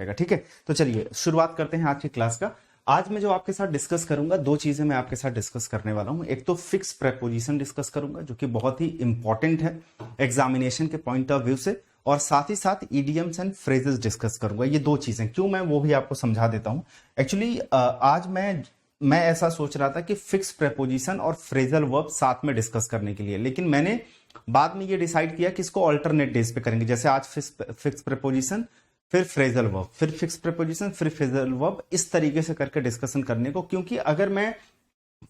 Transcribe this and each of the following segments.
जाएगा। ठीक है, तो चलिए शुरुआत करते हैं आज की क्लास का। आज मैं जो आपके साथ डिस्कस करूंगा, दो चीजें मैं आपके साथ डिस्कस करने वाला हूं। एक तो फिक्स प्रेपोजिशन डिस्कस करूंगा जो कि बहुत ही इंपॉर्टेंट है एग्जामिनेशन के पॉइंट ऑफ व्यू से, और साथ ही साथ ईडियम्स एंड फ्रेजेस डिस्कस करूंगा। ये दो चीजें क्यों, मैं वो भी आपको समझा देता हूं। एक्चुअली आज मैं ऐसा सोच रहा था कि फिक्स प्रेपोजिशन और फ्रेजल वर्ब साथ में डिस्कस करने के लिए, लेकिन मैंने बाद में ये डिसाइड किया कि इसको अल्टरनेट डेज पे करेंगे। जैसे आज फिक्स प्रेपोजिशन फिर फ्रेजल वर्ब, फिर फिक्स प्रेपोजिशन फिर फ्रेजल वर्ब, इस तरीके से करके डिस्कशन करने को। क्योंकि अगर मैं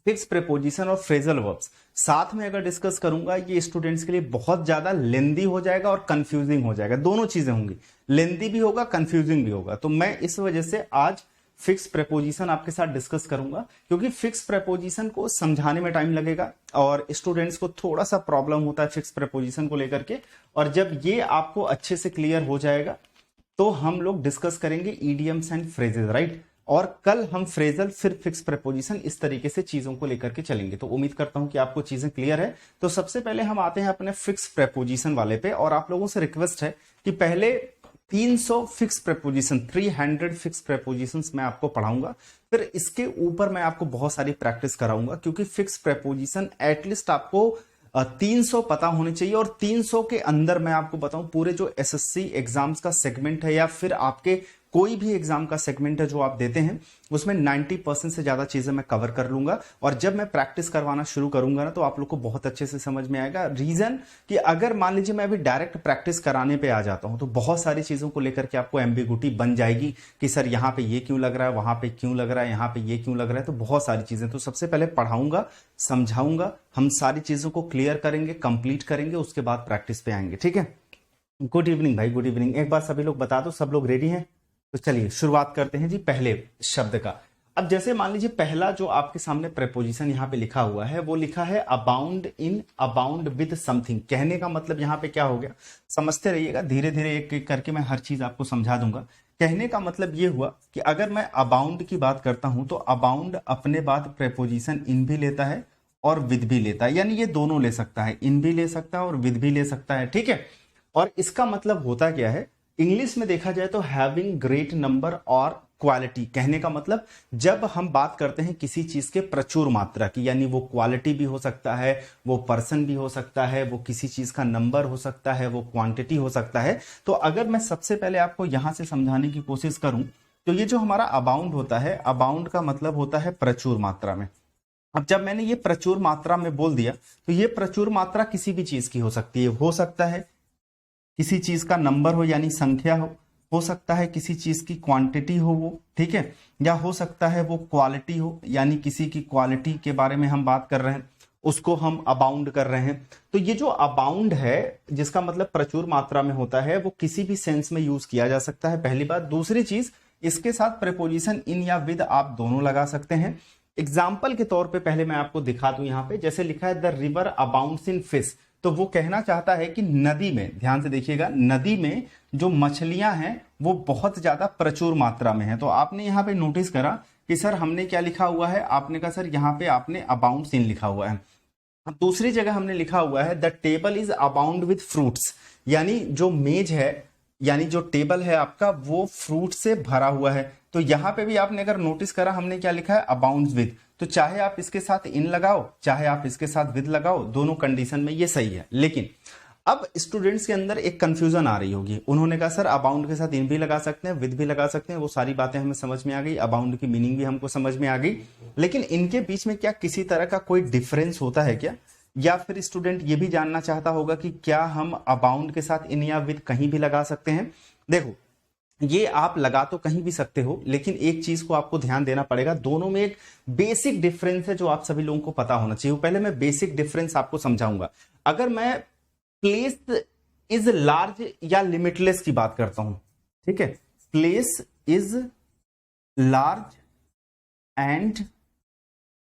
फिक्स प्रेपोजिशन और फ्रेजल वर्ब्स साथ में अगर डिस्कस करूंगा, ये स्टूडेंट्स के लिए बहुत ज्यादा लेंदी हो जाएगा और कंफ्यूजिंग हो जाएगा। दोनों चीजें होंगी, लेंदी भी होगा, कंफ्यूजिंग भी होगा। तो मैं इस वजह से आज फिक्स प्रेपोजिशन आपके साथ डिस्कस करूंगा, क्योंकि फिक्स प्रेपोजिशन को समझाने में टाइम लगेगा और स्टूडेंट्स को थोड़ा सा प्रॉब्लम होता है फिक्स प्रेपोजिशन को लेकर के। और जब ये आपको अच्छे से क्लियर हो जाएगा तो हम लोग डिस्कस करेंगे ईडियम्स एंड फ्रेजेस, राइट। और कल हम फ्रेजल फिर फिक्स प्रेपोजिशन, इस तरीके से चीजों को लेकर के चलेंगे। तो उम्मीद करता हूं कि आपको चीजें क्लियर है। तो सबसे पहले हम आते हैं अपने फिक्स प्रेपोजिशन वाले पे, और आप लोगों से रिक्वेस्ट है कि पहले 300 फिक्स प्रेपोजिशन, 300 फिक्स प्रेपोजिशंस मैं आपको पढ़ाऊंगा। फिर इसके ऊपर मैं आपको बहुत सारी प्रैक्टिस कराऊंगा, क्योंकि फिक्स प्रेपोजिशन एटलीस्ट आपको 300 पता होने चाहिए। और 300 के अंदर मैं आपको बताऊं, पूरे जो एसएससी एग्जाम्स का सेगमेंट है या फिर आपके कोई भी एग्जाम का सेगमेंट है जो आप देते हैं, उसमें 90% से ज्यादा चीजें मैं कवर कर लूंगा। और जब मैं प्रैक्टिस करवाना शुरू करूंगा ना, तो आप लोग को बहुत अच्छे से समझ में आएगा। रीजन कि अगर मान लीजिए मैं अभी डायरेक्ट प्रैक्टिस कराने पे आ जाता हूं, तो बहुत सारी चीजों को लेकर के आपको एम्बिगुटी बन जाएगी कि सर यहां पे ये क्यों लग रहा है, वहां पे क्यों लग रहा है, यहां पे ये क्यों लग रहा है। तो बहुत सारी चीजें, तो सबसे पहले पढ़ाऊंगा, समझाऊंगा, हम सारी चीजों को क्लियर करेंगे, कंप्लीट करेंगे, उसके बाद प्रैक्टिस पे आएंगे। ठीक है, गुड इवनिंग भाई, गुड इवनिंग। एक बार सभी लोग बता दो, सब लोग रेडी हैं? तो चलिए शुरुआत करते हैं जी पहले शब्द का। अब जैसे मान लीजिए पहला जो आपके सामने प्रेपोजिशन यहां पे लिखा हुआ है, वो लिखा है abound in, abound with something. कहने का मतलब यहां पे क्या हो गया, समझते रहिएगा, धीरे धीरे एक एक करके मैं हर चीज आपको समझा दूंगा। कहने का मतलब ये हुआ कि अगर मैं अबाउंड की बात करता हूं, तो अबाउंड अपने बाद प्रेपोजिशन इन भी लेता है और विद भी लेता है, यानी ये दोनों ले सकता है, इन भी ले सकता है और विद भी ले सकता है। ठीक है, और इसका मतलब होता क्या है, इंग्लिश में देखा जाए तो हैविंग ग्रेट नंबर और क्वालिटी। कहने का मतलब जब हम बात करते हैं किसी चीज के प्रचुर मात्रा की, यानी वो क्वालिटी भी हो सकता है, वो पर्सन भी हो सकता है, वो किसी चीज का नंबर हो सकता है, वो क्वांटिटी हो सकता है। तो अगर मैं सबसे पहले आपको यहां से समझाने की कोशिश करूं, तो ये जो हमारा अबाउंड होता है, अबाउंड का मतलब होता है प्रचुर मात्रा में। अब जब मैंने ये प्रचुर मात्रा में बोल दिया, तो ये प्रचुर मात्रा किसी भी चीज की हो सकती है। हो सकता है किसी चीज का नंबर हो, यानी संख्या हो सकता है किसी चीज की क्वांटिटी हो वो, ठीक है, या हो सकता है वो क्वालिटी हो, यानी किसी की क्वालिटी के बारे में हम बात कर रहे हैं, उसको हम अबाउंड कर रहे हैं। तो ये जो अबाउंड है, जिसका मतलब प्रचुर मात्रा में होता है, वो किसी भी सेंस में यूज किया जा सकता है, पहली बात। दूसरी चीज, इसके साथ प्रेपोजिशन इन या विद आप दोनों लगा सकते हैं। एग्जाम्पल के तौर पे पहले मैं आपको दिखा दूं, यहां पे जैसे लिखा है the river abounds in fish, तो वो कहना चाहता है कि नदी में, ध्यान से देखिएगा, नदी में जो मछलियां हैं वो बहुत ज्यादा प्रचुर मात्रा में है। तो आपने यहाँ पे नोटिस करा कि सर हमने क्या लिखा हुआ है, आपने कहा सर यहाँ पे आपने अबाउंड्स इन लिखा हुआ है। दूसरी जगह हमने लिखा हुआ है the table is abound with fruits, यानी जो मेज है, यानी जो टेबल है आपका, वो फ्रूट से भरा हुआ है। तो यहां पे भी आपने अगर नोटिस करा, हमने क्या लिखा है, अबाउंड्स विद। तो चाहे आप इसके साथ इन लगाओ, चाहे आप इसके साथ विद लगाओ, दोनों कंडीशन में ये सही है। लेकिन अब स्टूडेंट्स के अंदर एक कंफ्यूजन आ रही होगी, उन्होंने कहा सर अबाउंड के साथ इन भी लगा सकते हैं, विद भी लगा सकते हैं। वो सारी बातें हमें समझ में आ गई, अबाउंड की मीनिंग भी हमको समझ में आ गई, लेकिन इनके बीच में क्या किसी तरह का कोई डिफरेंस होता है क्या? या फिर स्टूडेंट ये भी जानना चाहता होगा कि क्या हम अबाउंड के साथ इन या विद कहीं भी लगा सकते हैं? देखो, ये आप लगा तो कहीं भी सकते हो, लेकिन एक चीज को आपको ध्यान देना पड़ेगा, दोनों में एक बेसिक डिफरेंस है जो आप सभी लोगों को पता होना चाहिए। पहले मैं बेसिक डिफरेंस आपको समझाऊंगा। अगर मैं प्लेस इज लार्ज या लिमिटलेस की बात करता हूं, ठीक है, place is large and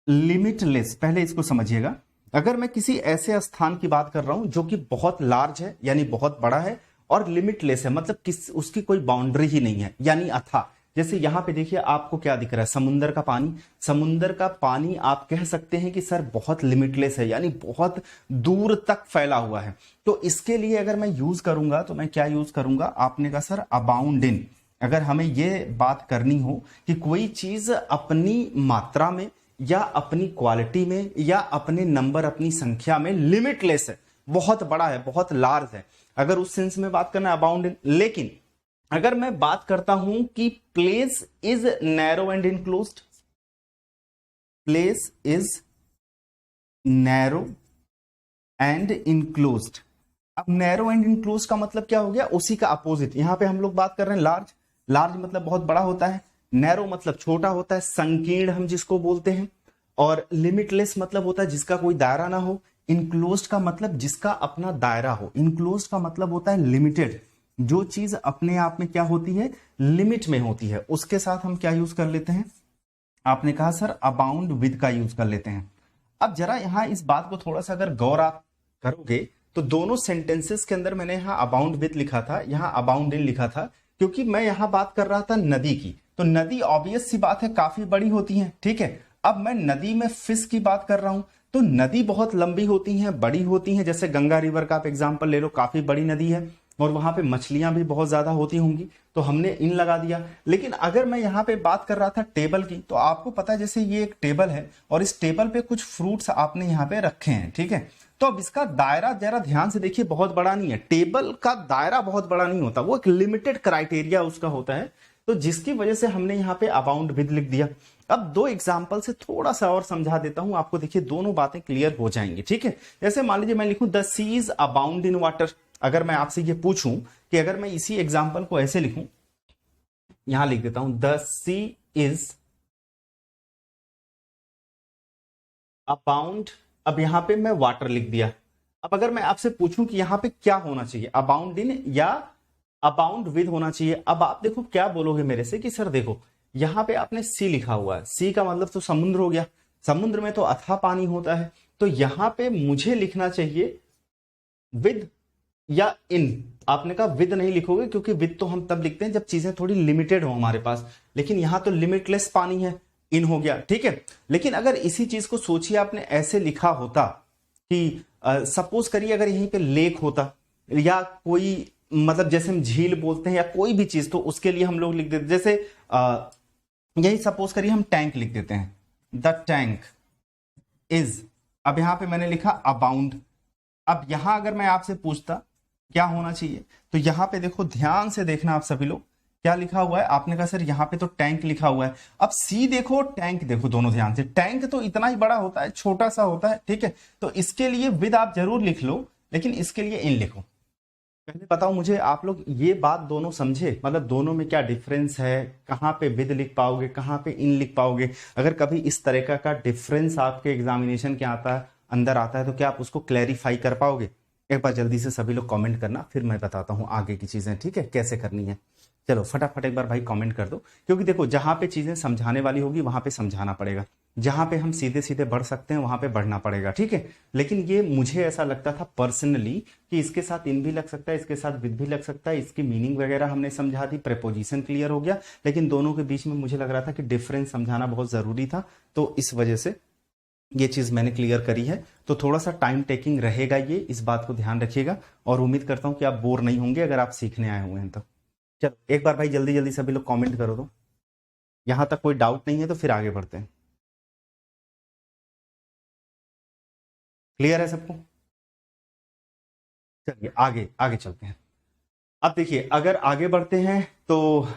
limitless, पहले इसको समझिएगा। अगर मैं किसी ऐसे स्थान की बात कर रहा हूं जो कि बहुत लार्ज है, यानी बहुत बड़ा है, और लिमिटलेस है, मतलब उसकी कोई बाउंड्री ही नहीं है, यानी अथाह। जैसे यहां पे देखिए आपको क्या दिख रहा है, समुंदर का पानी। समुंदर का पानी आप कह सकते हैं कि सर बहुत लिमिटलेस है, यानी बहुत दूर तक फैला हुआ है। तो इसके लिए अगर मैं यूज करूंगा, तो मैं क्या यूज करूंगा, आपने कहा सर अबाउंड इन। अगर हमें ये बात करनी हो कि कोई चीज अपनी मात्रा में या अपनी क्वालिटी में या अपने नंबर, अपनी संख्या में लिमिटलेस है, बहुत बड़ा है, बहुत लार्ज है, अगर उस सेंस में बात करना अबाउंड इन। लेकिन अगर मैं बात करता हूं कि place is narrow and enclosed, place is narrow and enclosed. अब नैरो एंड इनक्लोज्ड का मतलब क्या हो गया, उसी का अपोजिट। यहां पे हम लोग बात कर रहे हैं लार्ज। लार्ज मतलब बहुत बड़ा होता है, नैरो मतलब छोटा होता है, संकीर्ण हम जिसको बोलते हैं, और लिमिटलेस मतलब होता है जिसका कोई दायरा ना हो। इनक्लोज्ड का मतलब जिसका अपना दायरा हो। इनक्लोज्ड का मतलब होता है लिमिटेड, जो चीज अपने आप में क्या होती है, लिमिट में होती है। उसके साथ हम क्या यूज कर लेते हैं, आपने कहा सर अबाउंड विद का यूज कर लेते हैं। अब जरा यहां इस बात को थोड़ा सा अगर गौर आप करोगे तो दोनों सेंटेंसेस के अंदर मैंने यहां अबाउंड विद लिखा था, यहां अबाउंड इन लिखा था, क्योंकि मैं यहां बात कर रहा था नदी की। तो नदी ऑब्वियस सी बात है काफी बड़ी होती है, ठीक है। अब मैं नदी में फिश की बात कर रहा हूं, तो नदी बहुत लंबी होती है, बड़ी होती है। जैसे गंगा रिवर का आप एग्जाम्पल ले लो, काफी बड़ी नदी है और वहां पे मछलियां भी बहुत ज्यादा होती होंगी, तो हमने इन लगा दिया। लेकिन अगर मैं यहां पे बात कर रहा था टेबल की, तो आपको पता है जैसे ये एक टेबल है और इस टेबल पे कुछ फ्रूट्स आपने यहाँ पे रखे हैं, ठीक है। तो अब इसका दायरा जरा ध्यान से देखिए, बहुत बड़ा नहीं है। टेबल का दायरा बहुत बड़ा नहीं होता, वो एक लिमिटेड क्राइटेरिया उसका होता है, तो जिसकी वजह से हमने यहाँ पे अबाउंड विद लिख दिया। अब दो एग्जाम्पल से थोड़ा सा और समझा देता हूं आपको, देखिए दोनों बातें क्लियर हो जाएंगी, ठीक है। जैसे मान लीजिए मैं लिखूं the sea is abound in water. अगर मैं आपसे ये पूछूं कि अगर मैं इसी एग्जाम्पल को ऐसे लिखूं, यहां लिख देता हूं द सी इज अबाउंड, अब यहां पे मैं वाटर लिख दिया। अब अगर मैं आपसे पूछूं कि यहां पे क्या होना चाहिए, अबाउंड इन या अबाउंड विद होना चाहिए, अब आप देखो क्या बोलोगे मेरे से कि सर देखो यहां पे आपने सी लिखा हुआ है, सी का मतलब तो समुद्र हो गया, समुद्र में तो अथाह पानी होता है, तो यहां पे मुझे लिखना चाहिए विद या इन। आपने कहा विद नहीं लिखोगे, क्योंकि विद तो हम तब लिखते हैं जब चीजें थोड़ी लिमिटेड हो हमारे पास, लेकिन यहां तो लिमिटलेस पानी है, इन हो गया, ठीक है। लेकिन अगर इसी चीज को सोचिए आपने ऐसे लिखा होता कि सपोज करिए अगर यहीं पे लेक होता या कोई मतलब जैसे हम झील बोलते हैं या कोई भी चीज, तो उसके लिए हम लोग लिख देते, जैसे यही सपोज करिए हम टैंक लिख देते हैं, द टैंक इज, अब यहां पे मैंने लिखा अबाउंड। अब यहां अगर मैं आपसे पूछता क्या होना चाहिए, तो यहां पे देखो ध्यान से देखना आप सभी लोग, क्या लिखा हुआ है, आपने कहा सर यहां पे तो टैंक लिखा हुआ है। अब सी देखो टैंक देखो, दोनों ध्यान से, टैंक तो इतना ही बड़ा होता है, छोटा सा होता है, ठीक है। तो इसके लिए विद आप जरूर लिख लो, लेकिन इसके लिए इन लिखो। पहले बताओ मुझे आप लोग ये बात दोनों समझे, मतलब दोनों में क्या डिफरेंस है, कहां पे विद लिख पाओगे, कहां पे इन लिख पाओगे। अगर कभी इस तरह का डिफरेंस आपके एग्जामिनेशन के अंदर आता है तो क्या आप उसको क्लैरिफाई कर पाओगे। एक बार जल्दी से सभी लोग कमेंट करना, फिर मैं बताता हूं आगे की चीजें, ठीक है, कैसे करनी है। चलो फटाफट एक बार भाई कमेंट कर दो, क्योंकि देखो जहां पे चीजें समझाने वाली होगी वहां पे समझाना पड़ेगा, जहां पे हम सीधे सीधे बढ़ सकते हैं वहां पे बढ़ना पड़ेगा, ठीक है। लेकिन ये मुझे ऐसा लगता था पर्सनली कि इसके साथ इन भी लग सकता है, इसके साथ विद भी लग सकता है, इसकी मीनिंग वगैरह हमने समझा दी, प्रेपोजिशन क्लियर हो गया, लेकिन दोनों के बीच में मुझे लग रहा था कि डिफरेंस समझाना बहुत जरूरी था, तो इस वजह से ये चीज मैंने क्लियर करी है। तो थोड़ा सा टाइम टेकिंग रहेगा ये, इस बात को ध्यान रखिएगा, और उम्मीद करता हूं कि आप बोर नहीं होंगे अगर आप सीखने आए हुए हैं तो। चलो एक बार भाई जल्दी जल्दी सभी लोग कमेंट करो, तो यहां तक कोई डाउट नहीं है तो फिर आगे बढ़ते हैं। क्लियर है सबको, चलिए आगे आगे चलते हैं। अब देखिए अगर आगे बढ़ते हैं तो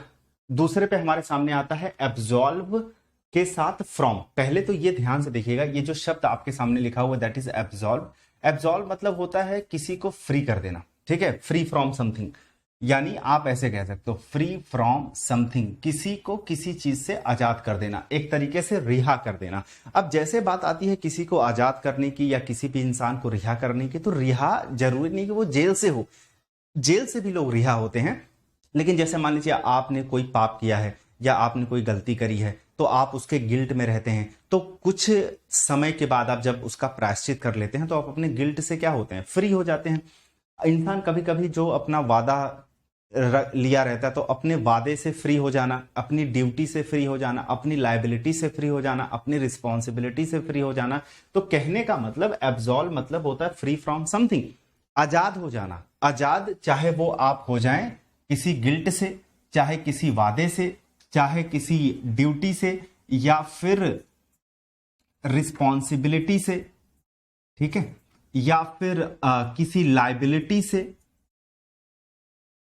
दूसरे पे हमारे सामने आता है एब्जॉल्व के साथ फ्रॉम। पहले तो ये ध्यान से देखिएगा, ये जो शब्द आपके सामने लिखा हुआ दैट इज एब्जॉल्व। एब्जॉल्व मतलब होता है किसी को फ्री कर देना, ठीक है, फ्री फ्रॉम समथिंग, यानी आप ऐसे कह सकते हो फ्री फ्रॉम समथिंग, किसी को किसी चीज से आजाद कर देना, एक तरीके से रिहा कर देना। अब जैसे बात आती है किसी को आजाद करने की या किसी भी इंसान को रिहा करने की, तो रिहा जरूरी नहीं कि वो जेल से हो, जेल से भी लोग रिहा होते हैं। लेकिन जैसे मान लीजिए आपने कोई पाप किया है या आपने कोई गलती करी है, तो आप उसके गिल्ट में रहते हैं, तो कुछ समय के बाद आप जब उसका प्रायश्चित कर लेते हैं तो आप अपने गिल्ट से क्या होते हैं, फ्री हो जाते हैं। इंसान कभी कभी जो अपना वादा लिया रहता है, तो अपने वादे से फ्री हो जाना, अपनी ड्यूटी से फ्री हो जाना, अपनी लायबिलिटी से फ्री हो जाना, अपनी रिस्पॉन्सिबिलिटी से फ्री हो जाना। तो कहने का मतलब एब्जॉल्व मतलब होता है फ्री फ्रॉम समथिंग, आजाद हो जाना। आजाद चाहे वो आप हो जाएं किसी गिल्ट से, चाहे किसी वादे से, चाहे किसी ड्यूटी से, या फिर रिस्पॉन्सिबिलिटी से, ठीक है, या फिर किसी लाइबिलिटी से,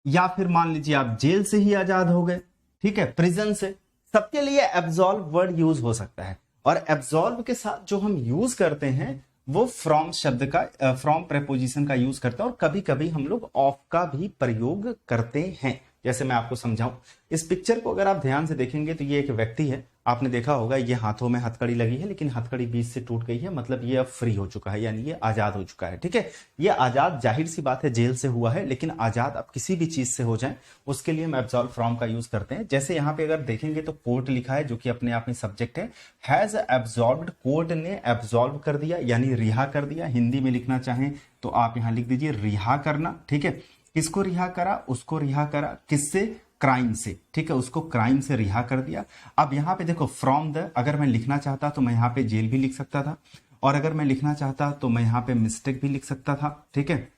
या फिर मान लीजिए आप जेल से ही आजाद हो गए, ठीक है, प्रिजन से, सबके लिए एब्सॉल्व वर्ड यूज हो सकता है। और एब्सॉल्व के साथ जो हम यूज करते हैं वो फ्रॉम शब्द का, फ्रॉम प्रेपोजिशन का यूज करते हैं, और कभी कभी हम लोग ऑफ का भी प्रयोग करते हैं। जैसे मैं आपको समझाऊं, इस पिक्चर को अगर आप ध्यान से देखेंगे तो ये एक व्यक्ति है, आपने देखा होगा ये हाथों में हथकड़ी लगी है, लेकिन हथकड़ी बीच से टूट गई है, मतलब ये अब फ्री हो चुका है, यानी ये आजाद हो चुका है, ठीक है। ये आजाद जाहिर सी बात है जेल से हुआ है, लेकिन आजाद अब किसी भी चीज से हो जाए उसके लिए हम एब्सॉल्व फ्रॉम का यूज करते हैं। जैसे यहाँ पे अगर देखेंगे तो कोर्ट लिखा है, जो कि अपने आप में सब्जेक्ट है, हैज एब्सॉल्व्ड, कोर्ट ने एब्सॉल्व कर दिया यानी रिहा कर दिया। हिंदी में लिखना चाहें तो आप यहाँ लिख दीजिए रिहा करना, ठीक है। किसको रिहा करा? उसको रिहा करा, किससे? क्राइम से, ठीक है, उसको क्राइम से रिहा कर दिया। अब यहाँ पे देखो फ्रॉम द, अगर मैं लिखना चाहता तो मैं यहाँ पे जेल भी लिख सकता था, और अगर मैं लिखना चाहता तो मैं यहाँ पे मिस्टेक भी लिख सकता था, ठीक है।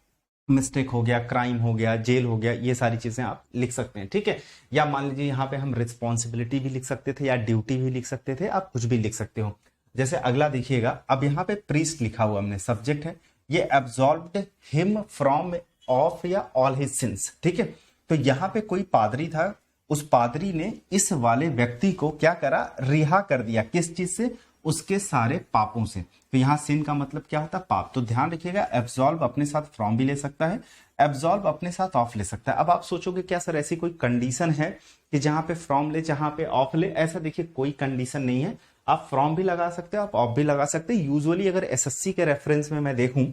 मिस्टेक हो गया, क्राइम हो गया, जेल हो गया, ये सारी चीजें आप लिख सकते हैं, ठीक है। या मान लीजिए यहाँ पे हम रिस्पॉन्सिबिलिटी भी लिख सकते थे, या ड्यूटी भी लिख सकते थे, आप कुछ भी लिख सकते हो। जैसे अगला देखिएगा, अब यहाँ पे प्रीस्ट लिखा हुआ हमने, सब्जेक्ट है, ये एब्सॉल्व्ड हिम फ्रॉम ऑफ या ऑल हिज सिंस, ठीक है। तो यहां पे कोई पादरी था, उस पादरी ने इस वाले व्यक्ति को क्या करा? रिहा कर दिया। किस चीज से? उसके सारे पापों से। तो यहां सिन का मतलब क्या होता है? पाप। तो ध्यान रखिएगा, एब्सॉल्व अपने साथ फ्रॉम भी ले सकता है, एब्सॉल्व अपने साथ ऑफ ले सकता है। अब आप सोचोगे क्या सर ऐसी कोई कंडीशन है कि जहां पे फ्रॉम ले, जहां पे ऑफ ले? ऐसा देखिए कोई कंडीशन नहीं है, आप फ्रॉम भी लगा सकते हो, आप ऑफ भी लगा सकते हैं। यूजुअली अगर एसएससी के रेफरेंस में मैं देखूं,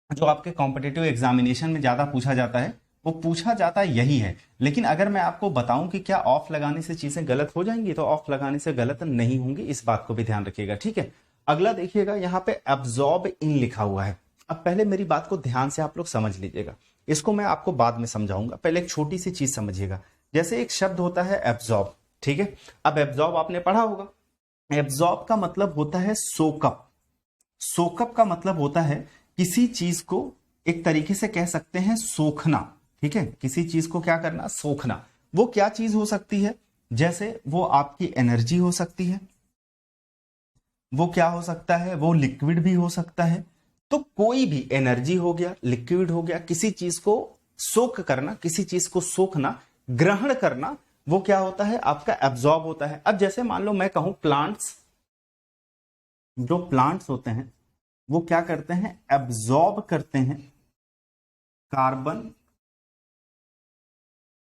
जो आपके कॉम्पिटिटिव एग्जामिनेशन में ज्यादा पूछा जाता है, वो पूछा जाता यही है। लेकिन अगर मैं आपको बताऊं कि क्या ऑफ लगाने से चीजें गलत हो जाएंगी, तो ऑफ लगाने से गलत नहीं होंगी, इस बात को भी ध्यान रखिएगा, ठीक है। अगला देखिएगा, यहाँ पे एब्सॉर्ब इन लिखा हुआ है। अब पहले मेरी बात को ध्यान से आप लोग समझ लीजिएगा, इसको मैं आपको बाद में समझाऊंगा, पहले एक छोटी सी चीज समझिएगा। जैसे एक शब्द होता है एब्सॉर्ब, ठीक है। अब एब्सॉर्ब आपने पढ़ा होगा, एब्सॉर्ब का मतलब होता है सोकअप। सोकअप का मतलब होता है किसी चीज को एक तरीके से कह सकते हैं सोखना, ठीक है। किसी चीज को क्या करना? सोखना। वो क्या चीज हो सकती है? जैसे वो आपकी एनर्जी हो सकती है, वो क्या हो सकता है? वो लिक्विड भी हो सकता है। तो कोई भी एनर्जी हो गया, लिक्विड हो गया, किसी चीज को सोख करना, किसी चीज को सोखना, ग्रहण करना, वो क्या होता है? आपका एब्सॉर्ब होता है। अब जैसे मान लो मैं कहूं प्लांट्स, जो प्लांट्स होते हैं वो क्या करते हैं? एब्सॉर्ब करते हैं कार्बन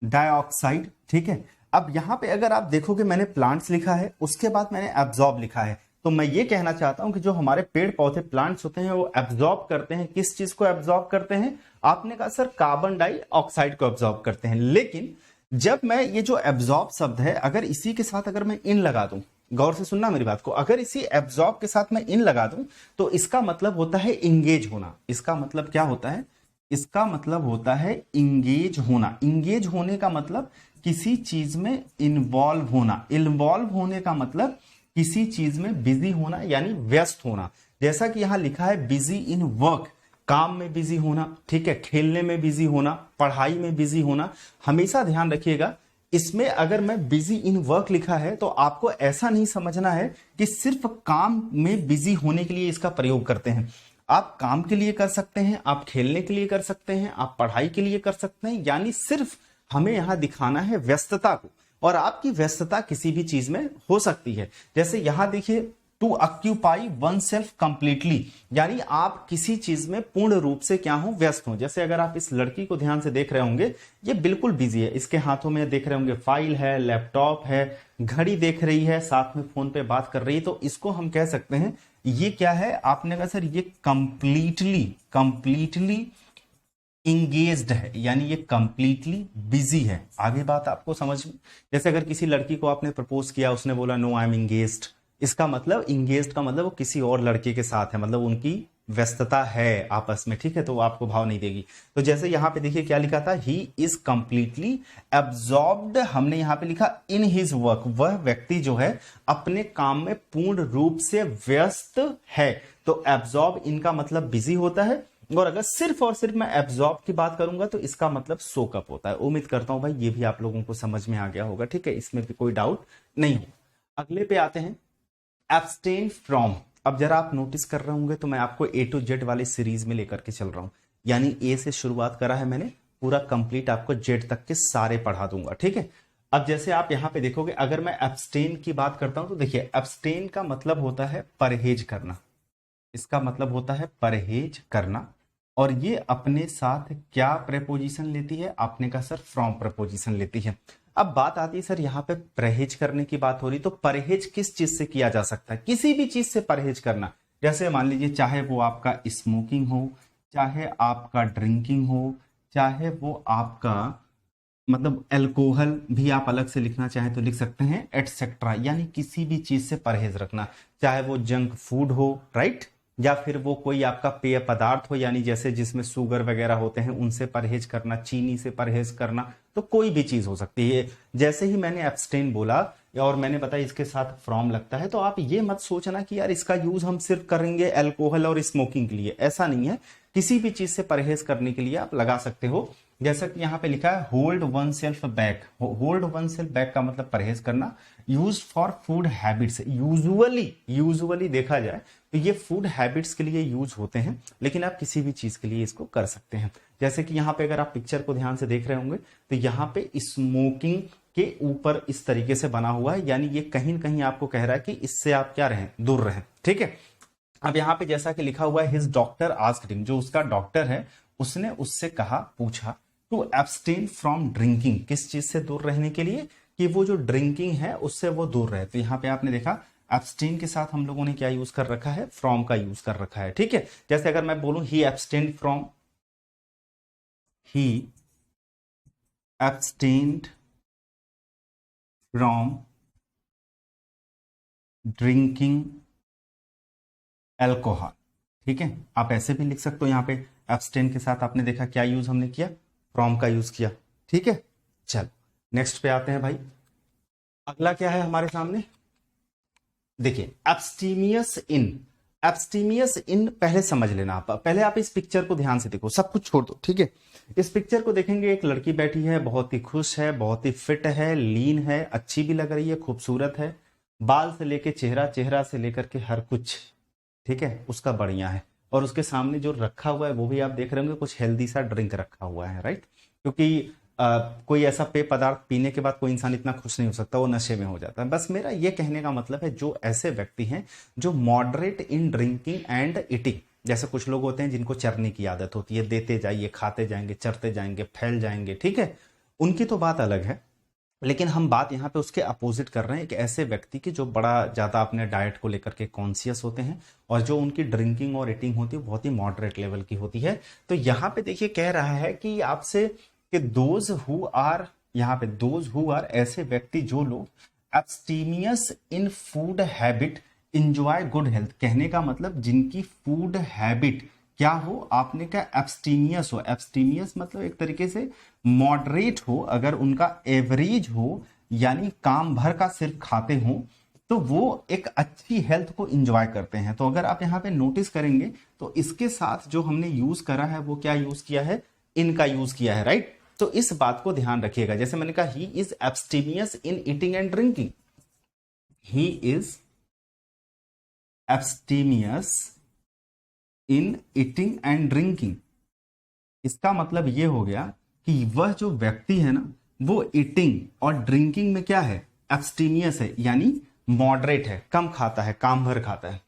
डाइऑक्साइड, ठीक है। अब यहां पे अगर आप देखोगे मैंने प्लांट्स लिखा है, उसके बाद मैंने एब्सॉर्ब लिखा है, तो मैं ये कहना चाहता हूं कि जो हमारे पेड़ पौधे प्लांट्स होते हैं वो एब्सॉर्ब करते हैं। किस चीज को एब्सॉर्ब करते हैं? आपने कहा सर कार्बन डाइऑक्साइड को एब्सॉर्ब करते हैं। लेकिन जब मैं ये जो एब्सॉर्ब शब्द है, अगर इसी के साथ अगर मैं इन लगा दूं, गौर से सुनना मेरी बात को, अगर इसी एब्सॉर्ब के साथ मैं इन लगा दूं तो इसका मतलब होता है इंगेज होना। इसका मतलब क्या होता है? इसका मतलब होता है इंगेज होना। इंगेज होने का मतलब किसी चीज में इन्वॉल्व होना। इन्वॉल्व होने का मतलब किसी चीज में बिजी होना, यानी व्यस्त होना। जैसा कि यहां लिखा है बिजी इन वर्क, काम में बिजी होना, ठीक है, खेलने में बिजी होना, पढ़ाई में बिजी होना। हमेशा ध्यान रखिएगा, इसमें अगर मैं बिजी इन वर्क लिखा है तो आपको ऐसा नहीं समझना है कि सिर्फ काम में बिजी होने के लिए इसका प्रयोग करते हैं। आप काम के लिए कर सकते हैं, आप खेलने के लिए कर सकते हैं, आप पढ़ाई के लिए कर सकते हैं, यानी सिर्फ हमें यहां दिखाना है व्यस्तता को। और आपकी व्यस्तता किसी भी चीज में हो सकती है। जैसे यहां देखिए, to occupy oneself completely, यानी आप किसी चीज में पूर्ण रूप से क्या हो? व्यस्त हो। जैसे अगर आप इस लड़की को ध्यान से देख रहे होंगे, ये बिल्कुल बिजी है, इसके हाथों में देख रहे होंगे फाइल है, लैपटॉप है, घड़ी देख रही है, साथ में फोन पे बात कर रही है। तो इसको हम कह सकते हैं ये क्या है? आपने कहा सर ये कंप्लीटली इंगेज्ड है, यानी ये कंप्लीटली बिजी है। आगे बात आपको समझ में, जैसे अगर किसी लड़की को आपने प्रपोज किया, उसने बोला नो आई एम इंगेज्ड, इसका मतलब इंगेज्ड का मतलब वो किसी और लड़के के साथ है, मतलब उनकी व्यस्तता है आपस में, ठीक है, तो वो आपको भाव नहीं देगी। तो जैसे यहां पे देखिए क्या लिखा था, ही इज कंप्लीटली एब्सॉर्ब्ड, हमने यहां पे लिखा इन हिज वर्क, वह व्यक्ति जो है अपने काम में पूर्ण रूप से व्यस्त है। तो एब्सॉर्ब इनका मतलब बिजी होता है, और अगर सिर्फ और सिर्फ मैं एब्जॉर्ब की बात करूंगा तो इसका मतलब सोक अप होता है। उम्मीद करता हूं भाई ये भी आप लोगों को समझ में आ गया होगा, ठीक है, इसमें भी कोई डाउट नहीं हो। अगले पे आते हैं, एब्सटेन फ्रॉम। अब जरा आप नोटिस कर रहे होंगे तो मैं आपको ए टू जेड वाली सीरीज में लेकर के चल रहा हूं, यानी ए से शुरुआत करा है मैंने, पूरा कंप्लीट आपको जेड तक के सारे पढ़ा दूंगा, ठीक है। अब जैसे आप यहां पे देखोगे, अगर मैं एब्सटेन की बात करता हूं तो देखिए एब्सटेन का मतलब होता है परहेज करना, इसका मतलब होता है परहेज करना, और ये अपने साथ क्या प्रेपोजिशन लेती है, आपने कहा सर फ्रॉम प्रेपोजिशन लेती है। अब बात आती है सर यहाँ पे परहेज करने की बात हो रही, तो परहेज किस चीज से किया जा सकता है, किसी भी चीज से परहेज करना। जैसे मान लीजिए चाहे वो आपका स्मोकिंग हो, चाहे आपका ड्रिंकिंग हो, चाहे वो आपका मतलब अल्कोहल भी आप अलग से लिखना चाहें तो लिख सकते हैं, एटसेट्रा, यानी किसी भी चीज से परहेज रखना, चाहे वो जंक फूड हो, राइट, या फिर वो कोई आपका पेय पदार्थ हो, यानी जैसे जिसमें शुगर वगैरह होते हैं उनसे परहेज करना, चीनी से परहेज करना, तो कोई भी चीज हो सकती है। जैसे ही मैंने एब्सटेन बोला और मैंने बताया इसके साथ फ्रॉम लगता है, तो आप ये मत सोचना कि यार इसका यूज हम सिर्फ करेंगे अल्कोहल और स्मोकिंग के लिए, ऐसा नहीं है। किसी भी चीज से परहेज करने के लिए आप लगा सकते हो। जैसा कि यहाँ पे लिखा है hold one self back, hold one self back का मतलब परहेज करना। Use for food habits, usually देखा जाए तो ये फूड हैबिट्स के लिए यूज होते हैं, लेकिन आप किसी भी चीज के लिए इसको कर सकते हैं। जैसे कि यहाँ पे अगर आप पिक्चर को ध्यान से देख रहे होंगे तो यहाँ पे स्मोकिंग के ऊपर इस तरीके से बना हुआ है, यानी ये कहीं न कहीं आपको कह रहा है कि इससे आप क्या रहें, दूर रहें, ठीक है। अब यहाँ पे जैसा कि लिखा हुआ है हिज डॉक्टर आस्क्ड हिम, जो उसका डॉक्टर है उसने उससे कहा, पूछा, टू एब्सटेन फ्रॉम ड्रिंकिंग, किस चीज से दूर रहने के लिए, कि वो जो ड्रिंकिंग है उससे वो दूर रहे। तो यहाँ पे आपने देखा एब्सटेन के साथ हम लोगों ने क्या यूज कर रखा है, फ्रॉम का यूज कर रखा है, ठीक है। जैसे अगर मैं बोलूं ही एब्सटेन फ्रॉम ड्रिंकिंग अल्कोहल, ठीक है, आप ऐसे भी लिख सकते हो। यहाँ पे एब्सटेन के साथ आपने देखा क्या यूज हमने किया, फ्रॉम का यूज किया, ठीक है। चल नेक्स्ट पे आते हैं भाई, अगला क्या है हमारे सामने, देखिए एब्स्टीमियस इन। एब्स्टीमियस इन पहले समझ लेना, आप पहले आप इस पिक्चर को ध्यान से देखो, सब कुछ छोड़ दो, ठीक है। इस पिक्चर को देखेंगे, एक लड़की बैठी है, बहुत ही खुश है, बहुत ही फिट है, लीन है, अच्छी भी लग रही है, खूबसूरत है, बाल से लेके चेहरा, चेहरा से लेकर के हर कुछ, ठीक है, उसका बढ़िया है। और उसके सामने जो रखा हुआ है वो भी आप देख रहे होंगे, कुछ हेल्दी सा ड्रिंक रखा हुआ है, राइट, क्योंकि कोई ऐसा पेय पदार्थ पीने के बाद कोई इंसान इतना खुश नहीं हो सकता, वो नशे में हो जाता है। बस मेरा ये कहने का मतलब है, जो ऐसे व्यक्ति हैं जो moderate in drinking and eating, जैसे कुछ लोग होते हैं जिनको चरने की आदत होती है, देते जाइए, खाते जाएंगे, चरते जाएंगे, फैल जाएंगे, ठीक है, उनकी तो बात अलग है। लेकिन हम बात यहाँ पे उसके अपोजिट कर रहे हैं, एक ऐसे व्यक्ति की जो बड़ा ज्यादा अपने डाइट को लेकर के कॉन्शियस होते हैं, और जो उनकी ड्रिंकिंग और ईटिंग होती है बहुत ही मॉडरेट लेवल की होती है। तो यहाँ पे देखिए कह रहा है कि आपसे कि दोज हु आर, यहाँ पे दोज हु आर, ऐसे व्यक्ति जो लोग abstemious in food habit enjoy good health, कहने का मतलब जिनकी फूड हैबिट क्या हो, आपने क्या एब्स्टीमियस हो, एब्स्टीमियस मतलब एक तरीके से मॉडरेट हो, अगर उनका एवरेज हो, यानी काम भर का सिर्फ खाते हो, तो वो एक अच्छी हेल्थ को इंजॉय करते हैं। तो अगर आप यहाँ पे नोटिस करेंगे तो इसके साथ जो हमने यूज करा है वो क्या यूज किया है, इनका यूज किया है, राइट। तो इस बात को ध्यान रखिएगा, जैसे मैंने कहा he is abstemious in eating and drinking, he is abstemious in eating and drinking. इसका मतलब ये हो गया कि वह जो व्यक्ति है ना, वो ईटिंग और ड्रिंकिंग में क्या है, एब्स्टीमियस है, यानी मॉडरेट है, कम खाता है, काम भर खाता है।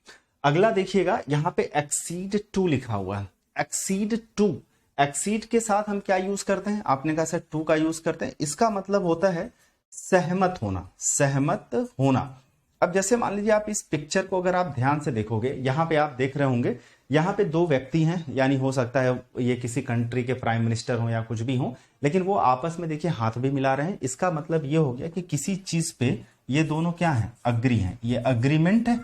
अगला देखिएगा, यहां पे एक्सीड टू लिखा हुआ है, एक्सीड टू, एक्सीड के साथ हम क्या यूज करते हैं, आपने कहा सर टू का यूज करते हैं, इसका मतलब होता है सहमत होना, सहमत होना। अब जैसे मान लीजिए आप इस पिक्चर को अगर आप ध्यान से देखोगे, यहां पे आप देख रहे होंगे, यहाँ पे दो व्यक्ति हैं, यानी हो सकता है ये किसी कंट्री के प्राइम मिनिस्टर हो या कुछ भी हो, लेकिन वो आपस में देखिए हाथ भी मिला रहे हैं। इसका मतलब ये हो गया कि किसी चीज पे ये दोनों क्या हैं, अग्री हैं, ये अग्रीमेंट है,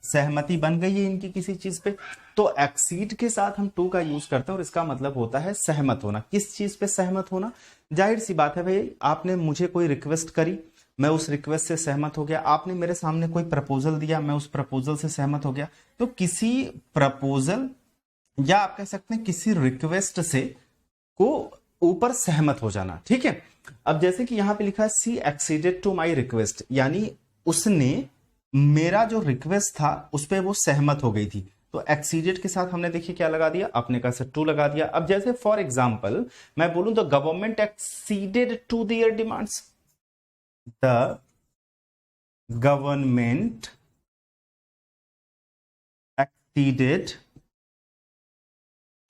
सहमति बन गई है इनकी किसी चीज पे। तो एक्सीड के साथ हम टू का यूज करते हैं और इसका मतलब होता है सहमत होना। किस चीज पे सहमत होना, जाहिर सी बात है भाई, आपने मुझे कोई रिक्वेस्ट करी, मैं उस रिक्वेस्ट से सहमत हो गया, आपने मेरे सामने कोई प्रपोजल दिया, मैं उस प्रपोजल से सहमत हो गया। तो किसी प्रपोजल या आप कह सकते हैं किसी रिक्वेस्ट से को ऊपर सहमत हो जाना, ठीक है। अब जैसे कि यहां पे लिखा है सी एक्सीडेड टू माई रिक्वेस्ट, यानी उसने मेरा जो रिक्वेस्ट था उस पर वो सहमत हो गई थी। तो एक्सीडेड के साथ हमने देखिए क्या लगा दिया, अपने का टू लगा दिया। अब जैसे फॉर एग्जाम्पल मैं बोलूं तो government acceded to their demands, the government acceded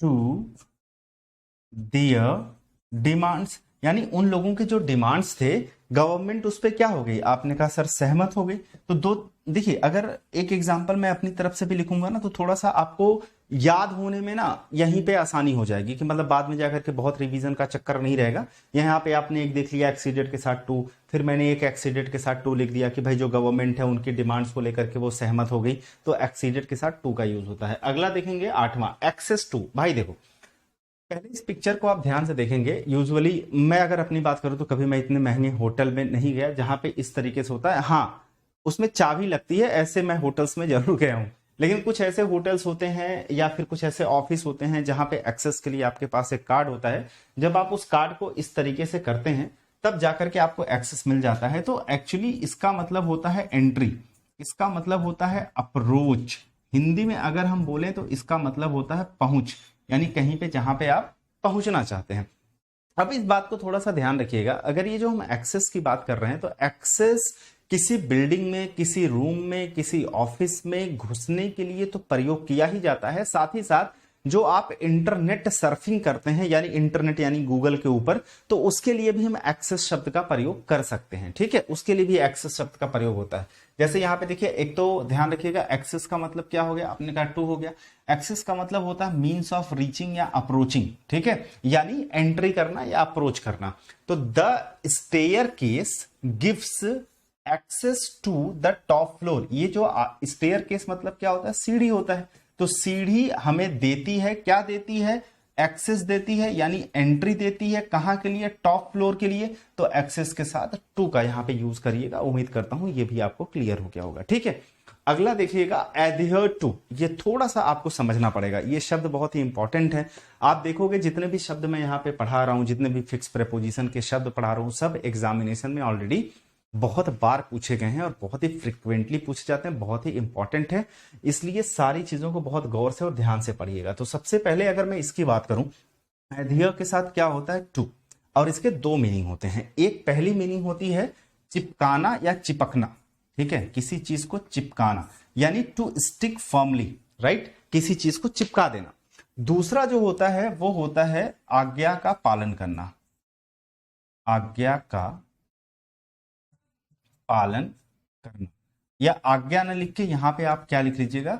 to their demands, यानी उन लोगों के जो डिमांड्स थे गवर्नमेंट उस पर क्या हो गई, आपने कहा सर सहमत हो गई। तो दो देखिए, अगर एक एग्जांपल मैं अपनी तरफ से भी लिखूंगा ना तो थोड़ा सा आपको याद होने में ना यहीं पे आसानी हो जाएगी, कि मतलब बाद में जाकर के बहुत रिवीजन का चक्कर नहीं रहेगा। यहाँ पे आपने एक देख लिया एक्सीडेड के साथ टू, फिर मैंने एक एक्सीडेड के साथ टू लिख दिया कि भाई जो गवर्नमेंट है उनकी डिमांड्स को लेकर के वो सहमत हो गई, तो एक्सीडेड के साथ टू का यूज होता है। अगला देखेंगे 8वां एक्सेस टू। भाई देखो पहले इस पिक्चर को आप ध्यान से देखेंगे, यूजुअली मैं अगर अपनी बात करूं तो कभी मैं इतने महंगे होटल में नहीं गया जहां पे इस तरीके से होता है। हाँ उसमें चाबी लगती है, ऐसे मैं होटल्स में जरूर गया हूं, लेकिन कुछ ऐसे होटल्स होते हैं या फिर कुछ ऐसे ऑफिस होते हैं जहां पे एक्सेस के लिए आपके पास एक कार्ड होता है। जब आप उस कार्ड को इस तरीके से करते हैं तब जाकर के आपको एक्सेस मिल जाता है। तो एक्चुअली इसका मतलब होता है एंट्री, इसका मतलब होता है अप्रोच। हिंदी में अगर हम बोले तो इसका मतलब होता है पहुंच, यानी कहीं पे जहां पे आप पहुंचना चाहते हैं। अब इस बात को थोड़ा सा ध्यान रखिएगा, अगर ये जो हम एक्सेस की बात कर रहे हैं तो एक्सेस किसी बिल्डिंग में, किसी रूम में, किसी ऑफिस में घुसने के लिए तो प्रयोग किया ही जाता है। साथ ही साथ जो आप इंटरनेट सर्फिंग करते हैं, यानी इंटरनेट यानी गूगल के ऊपर, तो उसके लिए भी हम एक्सेस शब्द का प्रयोग कर सकते हैं, ठीक है। उसके लिए भी एक्सेस शब्द का प्रयोग होता है। जैसे यहां पे देखिए, एक तो ध्यान रखिएगा एक्सेस का मतलब क्या हो गया, आपने कहा टू हो गया। एक्सेस का मतलब होता है मीन्स ऑफ रीचिंग या अप्रोचिंग, ठीक है, यानी एंट्री करना या अप्रोच करना। तो the staircase gives access to the top floor, ये जो स्टेयर केस मतलब क्या होता है, सीढ़ी होता है। तो सीढ़ी हमें देती है, क्या देती है, एक्सेस देती है, यानी एंट्री देती है, कहां के लिए, टॉप फ्लोर के लिए। तो एक्सेस के साथ टू का यहां पे यूज करिएगा। उम्मीद करता हूं ये भी आपको क्लियर हो गया होगा, ठीक है। अगला देखिएगा एडहियर टू, ये थोड़ा सा आपको समझना पड़ेगा, ये शब्द बहुत ही इंपॉर्टेंट है। आप देखोगे जितने भी शब्द मैं यहाँ पे पढ़ा रहा हूं, जितने भी फिक्स प्रेपोजिशन के शब्द पढ़ा रहा हूं, सब एग्जामिनेशन में ऑलरेडी बहुत बार पूछे गए हैं और बहुत ही फ्रिक्वेंटली पूछे जाते हैं, बहुत ही इंपॉर्टेंट है। इसलिए सारी चीजों को बहुत गौर से और ध्यान से पढ़िएगा। तो सबसे पहले अगर मैं इसकी बात करूं, एडहियर के साथ क्या होता है, टू, और इसके दो मीनिंग होते हैं। एक पहली मीनिंग होती है चिपकाना या चिपकना, ठीक है, किसी चीज को चिपकाना, यानी टू स्टिक फर्मली, राइट, किसी चीज को चिपका देना। दूसरा जो होता है वो होता है आज्ञा का पालन करना, आज्ञा का पालन करना, या आज्ञा न लिख के यहां पे आप क्या लिख लीजिएगा,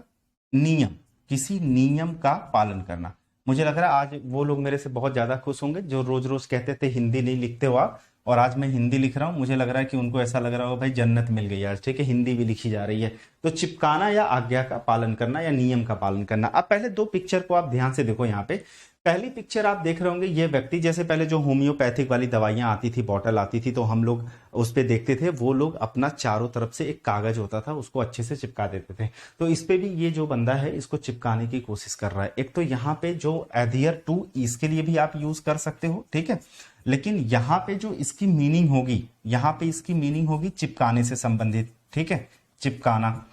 नियम, किसी नियम का पालन करना। मुझे लग रहा है आज वो लोग मेरे से बहुत ज्यादा खुश होंगे जो रोज रोज कहते थे हिंदी नहीं लिखते हो आप, और आज मैं हिंदी लिख रहा हूं। मुझे लग रहा है कि उनको ऐसा लग रहा हो भाई जन्नत मिल गई आज, ठीक है, हिंदी भी लिखी जा रही है। तो चिपकाना या आज्ञा का पालन करना या नियम का पालन करना। अब पहले दो पिक्चर को आप ध्यान से देखो। यहाँ पे पहली पिक्चर आप देख रहे होंगे, ये व्यक्ति, जैसे पहले जो होम्योपैथिक वाली दवाइयां आती थी, बॉटल आती थी, तो हम लोग उस पे देखते थे, वो लोग अपना चारों तरफ से एक कागज होता था उसको अच्छे से चिपका देते थे। तो इस पे भी ये जो बंदा है इसको चिपकाने की कोशिश कर रहा है। एक तो यहाँ पे जो एडहियर टू, इसके लिए भी आप यूज कर सकते हो, ठीक है, लेकिन यहाँ पे जो इसकी मीनिंग होगी, यहाँ पे इसकी मीनिंग होगी चिपकाने से संबंधित, ठीक है, चिपकाना।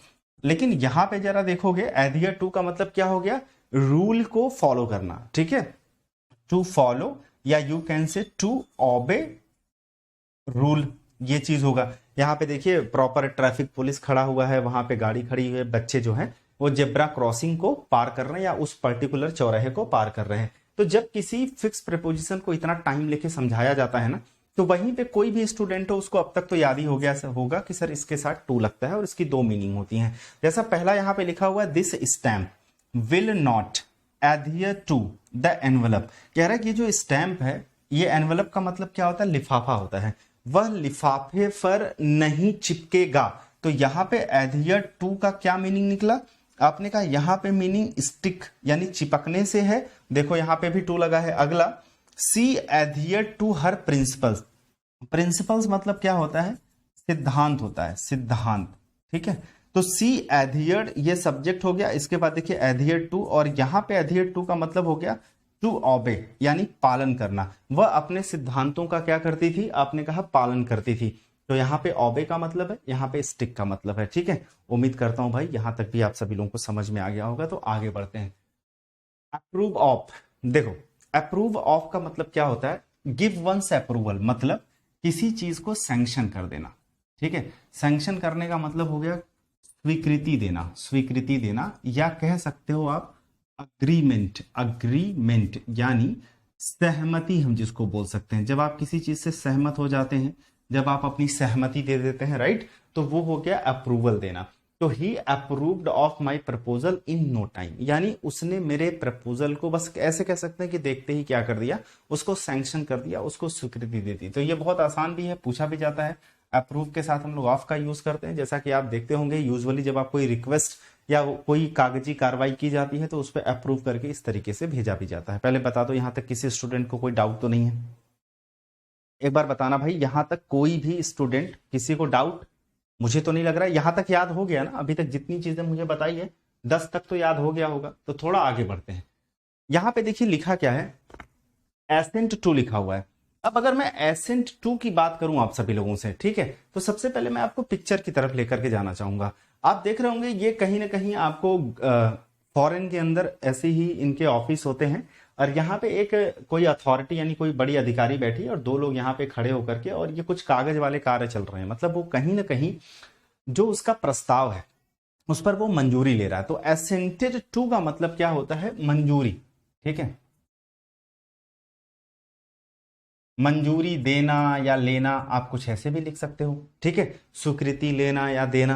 लेकिन यहाँ पे जरा देखोगे, एडहियर टू का मतलब क्या हो गया, रूल को फॉलो करना, ठीक है, टू फॉलो, या you can say to obey rule, ये चीज होगा। यहाँ पे देखिए प्रॉपर ट्रैफिक पुलिस खड़ा हुआ है, वहां पे गाड़ी खड़ी हुई है, बच्चे जो है वो जेब्रा क्रॉसिंग को पार कर रहे हैं या उस पर्टिकुलर चौराहे को पार कर रहे हैं। तो जब किसी फिक्स प्रीपोजिशन को इतना टाइम लेके समझाया जाता है ना, तो वहीं पे कोई भी स्टूडेंट हो उसको अब तक तो याद ही हो गया होगा कि सर इसके साथ टू लगता है और इसकी दो मीनिंग होती हैं। जैसा पहला यहाँ पे लिखा हुआ है, this stamp will not adhere to the envelope, कह रहा है कि ये जो स्टैंप है, ये एनवलप का मतलब क्या होता है, लिफाफा होता है, वह लिफाफे पर नहीं चिपकेगा। तो यहाँ पे एडहियर टू का क्या मीनिंग निकला, आपने कहा यहाँ पे मीनिंग स्टिक यानी चिपकने से है, देखो यहाँ पे भी टू लगा है। अगला, she adhere to her principles, principles मतलब क्या होता है, सिद्धांत होता है, सिद्धांत, ठीक है। तो सी एडहियर्ड ये सब्जेक्ट हो गया, इसके बाद देखिए एडहियर्ड टू, और यहां पे एडहियर्ड टू का मतलब हो गया टू ऑबे यानी पालन करना। वह अपने सिद्धांतों का क्या करती थी, आपने कहा पालन करती थी। तो यहाँ पे ऑबे का मतलब है, यहाँ पे स्टिक का मतलब है। ठीक है, उम्मीद करता हूं भाई यहां तक भी आप सभी लोगों को समझ में आ गया होगा। तो आगे बढ़ते हैं। अप्रूव ऑफ, देखो अप्रूव ऑफ का मतलब क्या होता है, गिव वंस अप्रूवल, मतलब किसी चीज को सैंक्शन कर देना। ठीक है, सैंक्शन करने का मतलब हो गया स्वीकृति देना, स्वीकृति देना, या कह सकते हो आप अग्रीमेंट, अग्रीमेंट यानी सहमति हम जिसको बोल सकते हैं। जब आप किसी चीज से सहमत हो जाते हैं, जब आप अपनी सहमति दे देते हैं, राइट, तो वो हो गया अप्रूवल देना। तो he approved of my proposal in no time, यानी उसने मेरे प्रपोजल को बस ऐसे कह सकते हैं कि देखते ही क्या कर दिया, उसको सैंक्शन कर दिया, उसको स्वीकृति दे दी। तो ये बहुत आसान भी है, पूछा भी जाता है। अप्रूव के साथ हम लोग ऑफ का यूज करते हैं। जैसा कि आप देखते होंगे यूजुअली जब आप कोई रिक्वेस्ट या कोई कागजी कार्रवाई की जाती है तो उस पर अप्रूव करके इस तरीके से भेजा भी जाता है। पहले बता दो, यहां तक किसी स्टूडेंट को कोई डाउट तो नहीं है? एक बार बताना भाई, यहां तक कोई भी स्टूडेंट, किसी को डाउट? मुझे तो नहीं लग रहा है। यहां तक याद हो गया ना? अभी तक जितनी चीजें मुझे बताई है 10 तक तो याद हो गया होगा। तो थोड़ा आगे बढ़ते हैं। यहां पे देखिए लिखा क्या है, एसेंट टू लिखा हुआ है। अब अगर मैं एसेंट टू की बात करूं आप सभी लोगों से, ठीक है, तो सबसे पहले मैं आपको पिक्चर की तरफ लेकर के जाना चाहूंगा। आप देख रहे होंगे ये कहीं ना कहीं आपको फॉरेन के अंदर ऐसे ही इनके ऑफिस होते हैं, और यहाँ पे एक कोई अथॉरिटी यानी कोई बड़ी अधिकारी बैठी है और दो लोग यहाँ पे खड़े होकर के, और ये कुछ कागज वाले कार्य चल रहे हैं। मतलब वो कहीं ना कहीं जो उसका प्रस्ताव है उस पर वो मंजूरी ले रहा है। तो एसेंटेड टू का मतलब क्या होता है, मंजूरी। ठीक है, मंजूरी देना या लेना, आप कुछ ऐसे भी लिख सकते हो। ठीक है, स्वीकृति लेना या देना।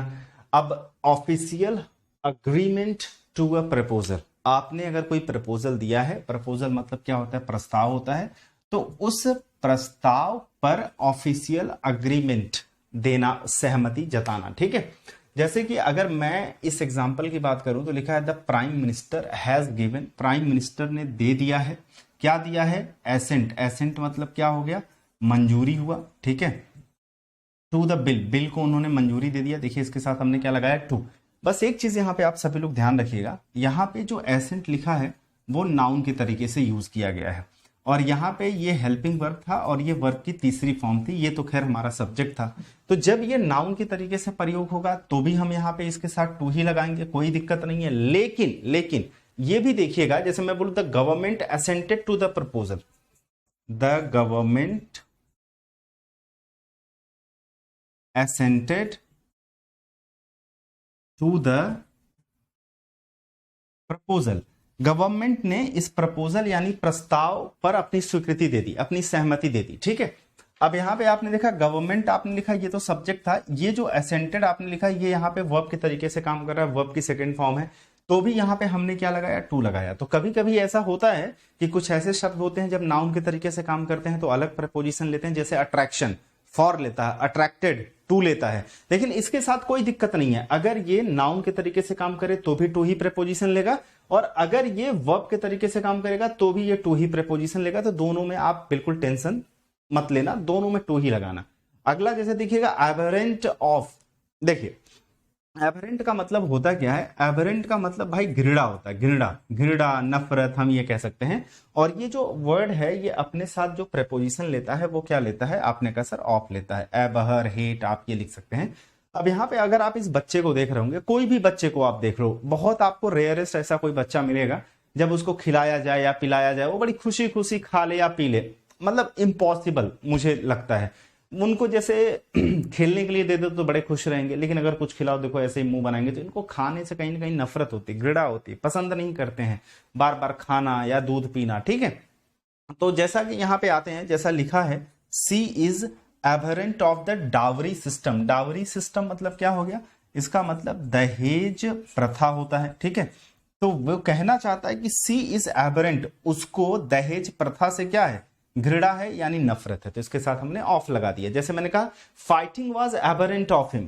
अब official agreement to a proposal, आपने अगर कोई प्रपोजल दिया है, प्रपोजल मतलब क्या होता है, प्रस्ताव होता है, तो उस प्रस्ताव पर ऑफिशियल अग्रीमेंट देना, सहमति जताना। ठीक है, जैसे कि अगर मैं इस एग्जांपल की बात करूं तो लिखा है the prime minister has given, prime minister ने दे दिया है, क्या दिया है, एसेंट, एसेंट मतलब क्या हो गया, मंजूरी हुआ। ठीक है, टू द बिल, बिल को उन्होंने मंजूरी दे दिया। देखिए इसके साथ हमने क्या लगाया, टू। बस एक चीज यहां पे आप सभी लोग ध्यान रखिएगा, यहां पे जो एसेंट लिखा है वो नाउन के तरीके से यूज किया गया है, और यहाँ पे ये हेल्पिंग वर्ब था और ये वर्ब की तीसरी फॉर्म थी। ये तो खैर हमारा सब्जेक्ट था। तो जब ये नाउन के तरीके से प्रयोग होगा तो भी हम यहाँ पे इसके साथ टू ही लगाएंगे, कोई दिक्कत नहीं है। लेकिन ये भी देखिएगा, जैसे मैं बोलूं the government assented to the proposal, the government assented to the proposal, government ने इस प्रपोजल यानी प्रस्ताव पर अपनी स्वीकृति दे दी, अपनी सहमति दे दी। ठीक है, अब यहां पे आपने देखा गवर्नमेंट आपने लिखा, ये तो सब्जेक्ट था। ये जो असेंटेड आपने लिखा, ये यहाँ पे वर्ब के तरीके से काम कर रहा है, वर्ब की सेकंड फॉर्म है, तो भी यहाँ पे हमने क्या लगाया, टू लगाया। तो कभी कभी ऐसा होता है कि कुछ ऐसे शब्द होते हैं जब नाउन के तरीके से काम करते हैं तो अलग प्रपोजिशन लेते हैं, जैसे अट्रैक्शन फॉर लेता है, अट्रैक्टेड टू लेता है। लेकिन इसके साथ कोई दिक्कत नहीं है, अगर ये नाउन के तरीके से काम करे तो भी टू ही प्रेपोजिशन लेगा, और अगर ये वर्ब के तरीके से काम करेगा तो भी ये टू ही प्रेपोजिशन लेगा। तो दोनों में आप बिल्कुल टेंशन मत लेना, दोनों में टू ही लगाना। अगला जैसे देखिएगा एबरेंट ऑफ, देखिए एबरेंट का मतलब होता क्या है, एबरेंट का मतलब भाई घृणा होता है, घृणा, घृणा, नफरत हम ये कह सकते हैं। और ये जो वर्ड है ये अपने साथ जो प्रेपोजिशन लेता है वो क्या लेता है, आपने कहा सर ऑफ लेता है, एबहर, हेट, आप ये लिख सकते हैं। अब यहाँ पे अगर आप इस बच्चे को देख रहे होंगे, कोई भी बच्चे को आप देख रहे हो, बहुत आपको रेयरेस्ट ऐसा कोई बच्चा मिलेगा जब उसको खिलाया जाए या पिलाया जाए वो बड़ी खुशी खुशी खा ले या पी ले, मतलब इम्पॉसिबल मुझे लगता है। उनको जैसे खेलने के लिए दे दो तो बड़े खुश रहेंगे, लेकिन अगर कुछ खिलाओ देखो ऐसे ही मुंह बनाएंगे, तो इनको खाने से कहीं ना कहीं नफरत होती है, घृणा होती है, पसंद नहीं करते हैं बार बार खाना या दूध पीना। ठीक है, तो जैसा कि यहाँ पे आते हैं, जैसा लिखा है she is aberrant of the dowry system. Dowry system मतलब क्या हो गया, इसका मतलब दहेज प्रथा होता है। ठीक है, तो वो कहना चाहता है कि सी इज एबरेंट, उसको दहेज प्रथा से क्या है, घृणा है यानी नफरत है। तो इसके साथ हमने ऑफ लगा दिया। जैसे मैंने कहा fighting was aberrant of him,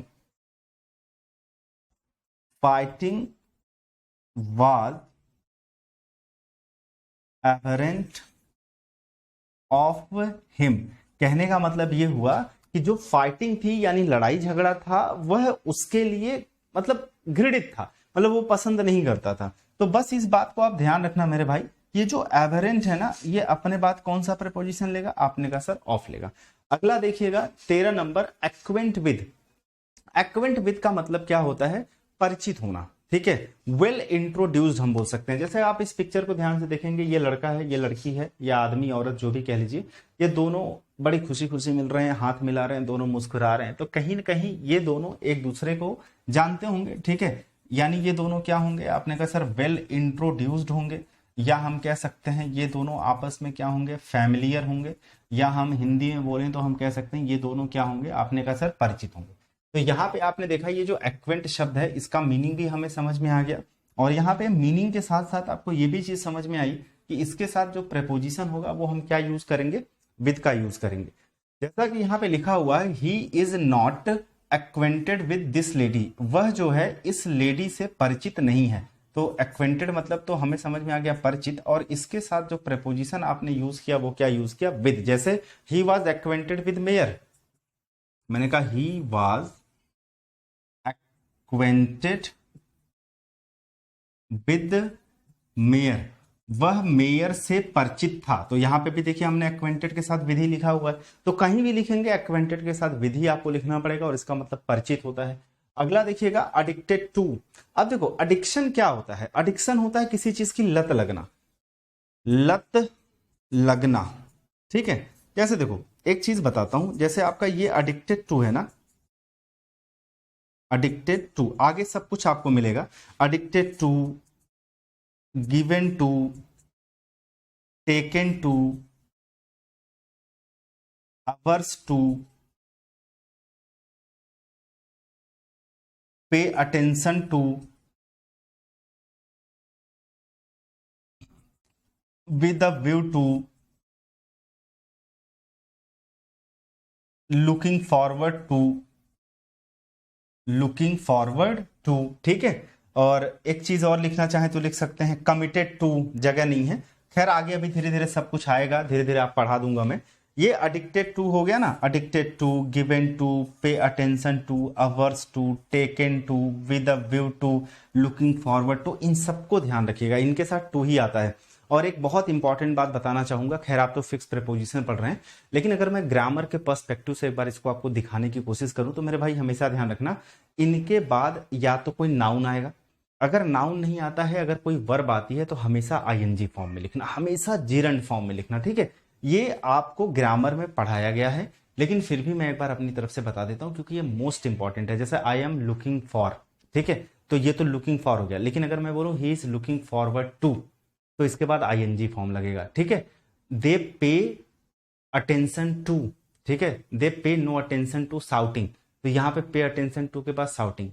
fighting was aberrant of him, कहने का मतलब यह हुआ कि जो फाइटिंग थी यानी लड़ाई झगड़ा था वह उसके लिए मतलब घृणित था, मतलब वो पसंद नहीं करता था। तो बस इस बात को आप ध्यान रखना मेरे भाई, ये जो एवरेंट है ना, ये अपने बात कौन सा प्रीपोजिशन लेगा, आपने कहा सर ऑफ लेगा। अगला देखिएगा 13 number, acquaint with. Acquaint with का मतलब क्या होता है, परिचित होना, ठीक है। वेल इंट्रोड्यूस्ड हम बोल सकते हैं। जैसे आप इस पिक्चर को ध्यान से देखेंगे, ये लड़का है, ये लड़की है, या आदमी औरत जो भी कह लीजिए, ये दोनों बड़ी खुशी खुशी मिल रहे हैं, हाथ मिला रहे हैं, दोनों मुस्कुरा रहे हैं। तो कहीं ना कहीं ये दोनों एक दूसरे को जानते होंगे, ठीक है। यानी ये दोनों क्या होंगे, आपने कहा सर वेल इंट्रोड्यूस्ड होंगे, या हम कह सकते हैं ये दोनों आपस में क्या होंगे, फैमिलियर होंगे, या हम हिंदी में बोलें तो हम कह सकते हैं ये दोनों क्या होंगे, आपने कहा सर परिचित होंगे। तो यहाँ पे आपने देखा ये जो एक्वेंट शब्द है, इसका मीनिंग भी हमें समझ में आ गया, और यहाँ पे मीनिंग के साथ साथ आपको ये भी चीज समझ में आई कि इसके साथ जो प्रेपोजिशन होगा वो हम क्या यूज करेंगे, विद का यूज करेंगे। जैसा कि यहाँ पे लिखा हुआ है, he is not acquainted with this lady, वह जो है इस लेडी से परिचित नहीं है। तो एक्वेंटेड मतलब तो हमें समझ में आ गया परिचित, और इसके साथ जो प्रेपोजिशन आपने यूज किया वो क्या यूज किया, विद। जैसे he was acquainted with mayor, मैंने कहा he was acquainted with mayor, वह मेयर से परिचित था। तो यहां पे भी देखिए हमने एक्वेंटेड के साथ विधि लिखा हुआ है, तो कहीं भी लिखेंगे एक्वेंटेड के साथ विधि आपको लिखना पड़ेगा, और इसका मतलब परिचित होता है। अगला देखिएगा अडिक्टेड टू। अब देखो एडिक्शन क्या होता है, एडिक्शन होता है किसी चीज की लत लगना, लत लगना, ठीक है। जैसे देखो एक चीज बताता हूं, जैसे आपका ये एडिक्टेड टू है ना, एडिक्टेड टू, आगे सब कुछ आपको मिलेगा, addicted to, given to, taken to, hours to, pay attention to, with a view to, looking forward to, looking forward to, ठीक है। और एक चीज और लिखना चाहें तो लिख सकते हैं कमिटेड टू, जगह नहीं है, खैर आगे अभी धीरे धीरे सब कुछ आएगा, धीरे धीरे आप पढ़ा दूंगा मैं। ये एडिक्टेड टू हो गया ना, addicted to, given to, pay attention to, hours to, taken to, with a view to, looking forward to, in सबको ध्यान रखिएगा, इनके साथ टू ही आता है। और एक बहुत इंपॉर्टेंट बात बताना चाहूंगा, खैर आप तो फिक्स प्रीपोजिशन पढ़ रहे हैं, लेकिन अगर मैं ग्रामर के पर्सपेक्टिव से एक बार इसको आपको दिखाने की कोशिश करूं तो मेरे भाई हमेशा ध्यान रखना, इनके बाद या तो कोई नाउन आएगा, अगर नाउन नहीं आता है, अगर कोई वर्ब आती है तो हमेशा आईएनजी फॉर्म में लिखना, हमेशा जिरंड फॉर्म में लिखना, ठीक है। ये आपको ग्रामर में पढ़ाया गया है, लेकिन फिर भी मैं एक बार अपनी तरफ से बता देता हूं क्योंकि ये मोस्ट इंपॉर्टेंट है। जैसे आई एम लुकिंग फॉर, ठीक है, तो ये तो लुकिंग फॉर हो गया, लेकिन अगर मैं बोलूं he is looking forward to, तो इसके बाद आईएनजी फॉर्म लगेगा, ठीक है। दे पे अटेंशन टू, ठीक है, दे पे नो अटेंशन टू साउटिंग, तो यहां पे पे अटेंशन टू के बाद साउटिंग,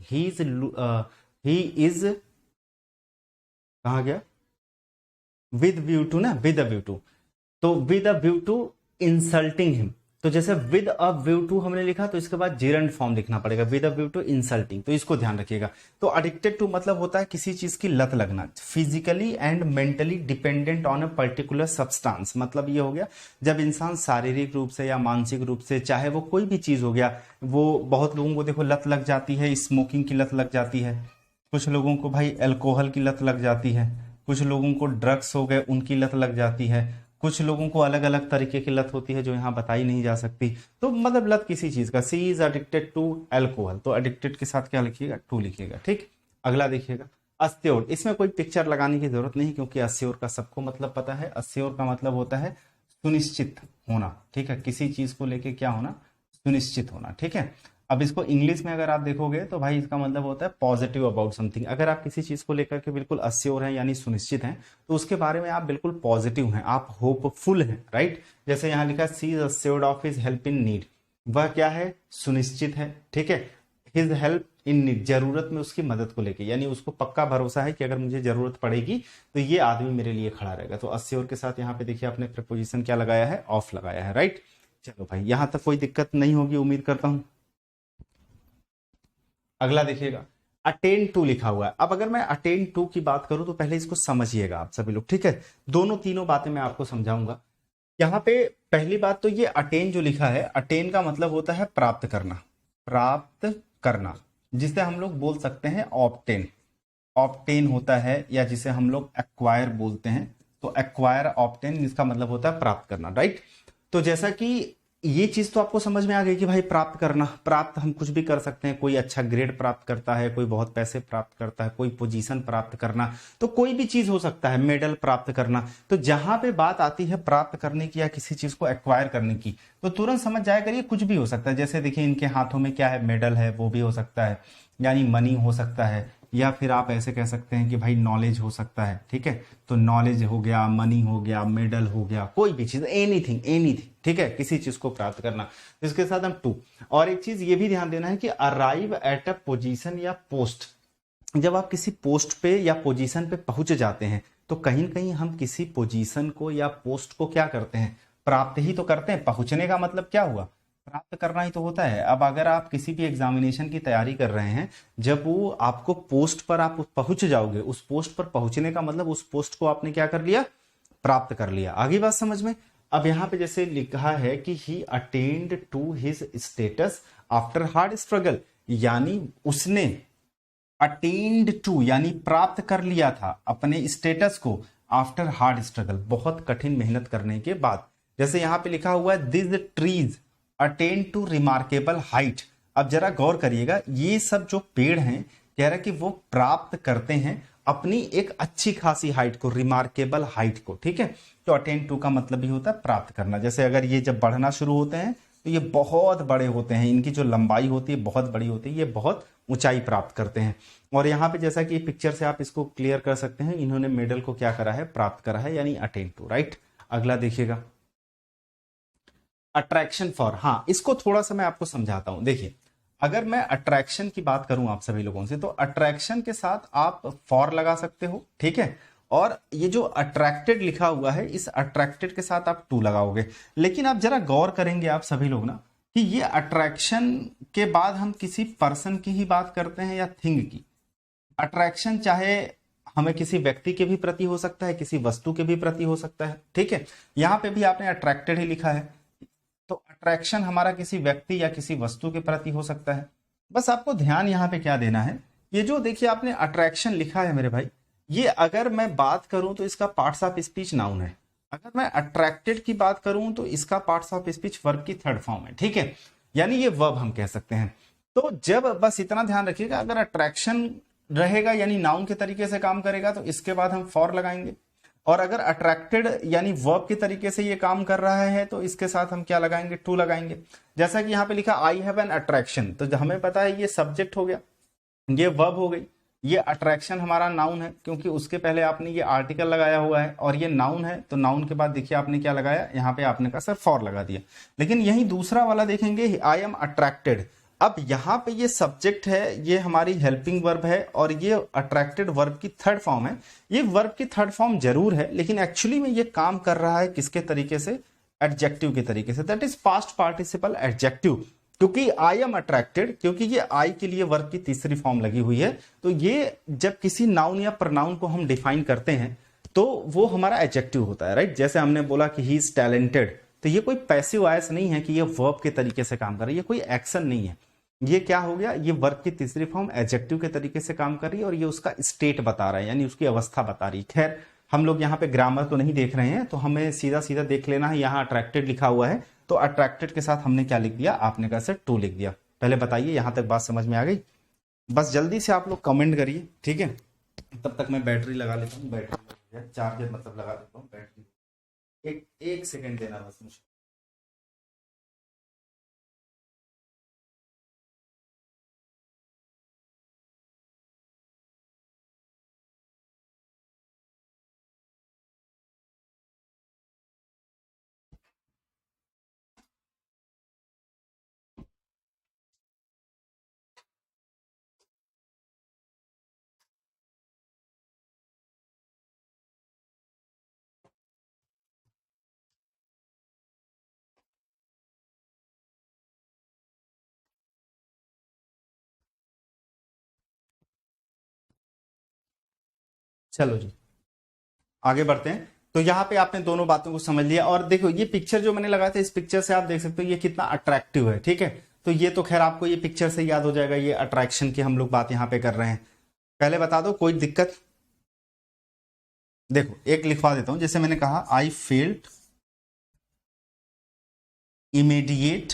ही इज कहा गया, विद व्यू टू ना, विद अ व्यू टू, तो with a view to insulting him, तो जैसे विद अ व्यू टू हमने लिखा तो इसके बाद जेरंड फॉर्म लिखना पड़ेगा, with a view to insulting, तो इसको ध्यान रखिएगा। तो एडिक्टेड टू मतलब होता है किसी चीज की लत लगना, physically and mentally dependent on a particular substance, मतलब ये हो गया जब इंसान शारीरिक रूप से या मानसिक रूप से, चाहे वो कोई भी चीज हो गया, वो बहुत लोगों को देखो लत लग जाती है, स्मोकिंग की लत लग जाती है, कुछ लोगों को भाई अल्कोहल की लत लग जाती है, कुछ लोगों को ड्रग्स हो गए उनकी लत लग जाती है, कुछ लोगों को अलग अलग तरीके की लत होती है जो यहाँ बताई नहीं जा सकती। तो मतलब लत किसी चीज का, सी इज एडिक्टेड टू अल्कोहल, तो एडिक्टेड के साथ क्या लिखिएगा, टू लिखिएगा, ठीक। अगला देखिएगा अस्योर, इसमें कोई पिक्चर लगाने की जरूरत नहीं क्योंकि अस्योर का सबको मतलब पता है। अस्योर का मतलब होता है सुनिश्चित होना, ठीक है, किसी चीज को लेके क्या होना, सुनिश्चित होना, ठीक है। अब इसको इंग्लिश में अगर आप देखोगे तो भाई इसका मतलब होता है पॉजिटिव अबाउट समथिंग, अगर आप किसी चीज को लेकर के बिल्कुल अस्योर हैं यानी सुनिश्चित हैं तो उसके बारे में आप बिल्कुल पॉजिटिव हैं, आप होपफुल हैं, राइट। जैसे यहाँ लिखा she is assured of his help in need, वह क्या है, सुनिश्चित है, ठीक है। हिज हेल्प इन नीड, जरूरत में उसकी मदद को लेके, यानी उसको पक्का भरोसा है कि अगर मुझे जरूरत पड़ेगी तो ये आदमी मेरे लिए खड़ा रहेगा। तो अस्योर के साथ यहाँ पे देखिए आपने प्रीपोजिशन क्या लगाया है, ऑफ लगाया है, राइट। चलो भाई यहां तक कोई दिक्कत नहीं होगी उम्मीद करता हूं। अगला देखिएगा अटेन टू लिखा हुआ है। अब अगर मैं अटेन टू की बात करूं तो पहले इसको समझिएगा आप सभी लोग, ठीक है। दोनों तीनों बातें मैं आपको समझाऊंगा। यहाँ पे पहली बात तो ये अटेन जो लिखा है, अटेन का मतलब होता है प्राप्त करना, प्राप्त करना, जिसे हम लोग बोल सकते हैं ऑब्टेन। ऑब्टेन होता है, या जिसे हम लोग एक्वायर बोलते हैं। तो एक्वायर ऑब्टेन इसका मतलब होता है प्राप्त करना, राइट। तो जैसा कि ये चीज तो आपको समझ में आ गई कि भाई प्राप्त करना, प्राप्त हम कुछ भी कर सकते हैं। कोई अच्छा ग्रेड प्राप्त करता है, कोई बहुत पैसे प्राप्त करता है, कोई पोजीशन प्राप्त करना, तो कोई भी चीज हो सकता है, मेडल प्राप्त करना। तो जहां पे बात आती है प्राप्त करने की या किसी चीज को एक्वायर करने की, तो तुरंत समझ जाया करिए कुछ भी हो सकता है। जैसे देखिए इनके हाथों में क्या है, मेडल है, वो भी हो सकता है, यानी मनी हो सकता है, या फिर आप ऐसे कह सकते हैं कि भाई नॉलेज हो सकता है, ठीक है। तो नॉलेज हो गया, मनी हो गया, मेडल हो गया, कोई भी चीज, एनीथिंग एनीथिंग, ठीक है, किसी चीज को प्राप्त करना। तो इसके साथ हम टू। और एक चीज ये भी ध्यान देना है कि अराइव एट अ पोजीशन या पोस्ट, जब आप किसी पोस्ट पे या पोजीशन पे पहुंच जाते हैं, तो कहीं ना कहीं हम किसी पोजीशन को या पोस्ट को क्या करते हैं, प्राप्त ही तो करते हैं। पहुंचने का मतलब क्या हुआ, प्राप्त करना ही तो होता है। अब अगर आप किसी भी एग्जामिनेशन की तैयारी कर रहे हैं, जब वो आपको पोस्ट पर आप पहुंच जाओगे, उस पोस्ट पर पहुंचने का मतलब उस पोस्ट को आपने क्या कर लिया, प्राप्त कर लिया। आगे बात समझ में। अब यहां पे जैसे लिखा है कि he attend to his status after hard struggle, यानी उसने अटेन्ड टू यानी प्राप्त कर लिया था अपने स्टेटस को आफ्टर हार्ड स्ट्रगल, बहुत कठिन मेहनत करने के बाद। जैसे यहां पे लिखा हुआ है this trees attain to remarkable height. अब जरा गौर करिएगा, ये सब जो पेड़ हैं, कह रहा है कि वो प्राप्त करते हैं अपनी एक अच्छी खासी हाइट को, रिमार्केबल हाइट को, ठीक है। तो अटेन टू का मतलब ही होता है प्राप्त करना। जैसे अगर ये जब बढ़ना शुरू होते हैं तो ये बहुत बड़े होते हैं, इनकी जो लंबाई होती है बहुत बड़ी होती है, ये बहुत ऊंचाई प्राप्त करते हैं। और यहाँ पे जैसा कि पिक्चर से आप इसको क्लियर कर सकते हैं, इन्होंने मेडल को क्या करा है, प्राप्त करा है, यानी अटेन टू, राइट। अगला देखिएगा, अट्रैक्शन फॉर। हाँ, इसको थोड़ा सा मैं आपको समझाता हूं। देखिए, अगर मैं अट्रैक्शन की बात करूं आप सभी लोगों से, तो अट्रैक्शन के साथ आप फॉर लगा सकते हो, ठीक है। और ये जो अट्रैक्टेड लिखा हुआ है, इस अट्रैक्टेड के साथ आप टू लगाओगे। लेकिन आप जरा गौर करेंगे आप सभी लोग ना, कि ये अट्रैक्शन के बाद हम किसी पर्सन की ही बात करते हैं या थिंग की। अट्रैक्शन चाहे हमें किसी व्यक्ति के भी प्रति हो सकता है, किसी वस्तु के भी प्रति हो सकता है, ठीक है। यहां पे भी आपने अट्रैक्टेड ही लिखा है, तो अट्रैक्शन हमारा किसी व्यक्ति या किसी वस्तु के प्रति हो सकता है। बस आपको ध्यान यहाँ पे क्या देना है, ये जो देखिए आपने अट्रैक्शन लिखा है मेरे भाई, ये अगर मैं बात करूं तो इसका पार्ट्स ऑफ स्पीच नाउन है। अगर मैं अट्रैक्टेड की बात करूं तो इसका पार्ट्स ऑफ स्पीच वर्ब की थर्ड फॉर्म है, ठीक है। यानी ये वर्ब हम कह सकते हैं। तो जब, बस इतना ध्यान रखिएगा, अगर अट्रैक्शन रहेगा यानी नाउन के तरीके से काम करेगा, तो इसके बाद हम फॉर लगाएंगे। और अगर अट्रैक्टेड यानी वर्ब के तरीके से ये काम कर रहा है, तो इसके साथ हम क्या लगाएंगे, टू लगाएंगे। जैसा कि यहाँ पे लिखा आई हैव एन अट्रैक्शन, तो हमें पता है ये सब्जेक्ट हो गया, ये वर्ब हो गई, ये अट्रैक्शन हमारा नाउन है, क्योंकि उसके पहले आपने ये आर्टिकल लगाया हुआ है, और ये नाउन है, तो नाउन के बाद देखिए आपने क्या लगाया, यहाँ पे आपने कहा सर फॉर लगा दिया। लेकिन यही दूसरा वाला देखेंगे, आई एम अट्रैक्टेड। अब यहाँ पे ये सब्जेक्ट है, ये हमारी हेल्पिंग वर्ब है, और ये अट्रैक्टेड वर्ब की थर्ड फॉर्म है। ये वर्ब की थर्ड फॉर्म जरूर है, लेकिन एक्चुअली में ये काम कर रहा है किसके तरीके से, एडजेक्टिव के तरीके से, that is past participle adjective. क्योंकि आई एम अट्रैक्टेड, क्योंकि ये आई के लिए वर्ब की तीसरी फॉर्म लगी हुई है, तो ये जब किसी नाउन या प्रनाउन को हम डिफाइन करते हैं तो वो हमारा एडजेक्टिव होता है, राइट। जैसे हमने बोला कि ही इज टैलेंटेड, तो ये कोई पैसिव वॉइस नहीं है कि ये वर्ब के तरीके से काम कर रही है, ये कोई एक्शन नहीं है। ये क्या हो गया, ये वर्ब की तीसरी फॉर्म एडजेक्टिव के तरीके से काम कर रही है, और ये उसका स्टेट बता रहा है, यानी उसकी अवस्था बता रही है। खैर, हम लोग यहाँ पे ग्रामर तो नहीं देख रहे हैं, तो हमें सीधा सीधा देख लेना है, यहाँ अट्रैक्टेड लिखा हुआ है, तो अट्रैक्टेड के साथ हमने क्या लिख दिया, आपने कहा सर टू लिख दिया। पहले बताइए यहां तक बात समझ में आ गई? बस जल्दी से आप लोग कमेंट करिए, ठीक है। तब तक मैं बैटरी लगा लेता हूँ, बैटरी चार्जर मतलब लगा देता हूँ, बैटरी एक सेकेंड देना बस मुझे। चलो जी, आगे बढ़ते हैं। तो यहाँ पे आपने दोनों बातों को समझ लिया, और देखो ये पिक्चर जो मैंने लगाया था, इस पिक्चर से आप देख सकते हो ये कितना अट्रैक्टिव है, ठीक है। तो ये तो खैर आपको ये पिक्चर से याद हो जाएगा, ये अट्रैक्शन की हम लोग बात यहाँ पे कर रहे हैं। पहले बता दो कोई दिक्कत? देखो एक लिखवा देता हूं, जैसे मैंने कहा आई फेल्ट इमीडिएट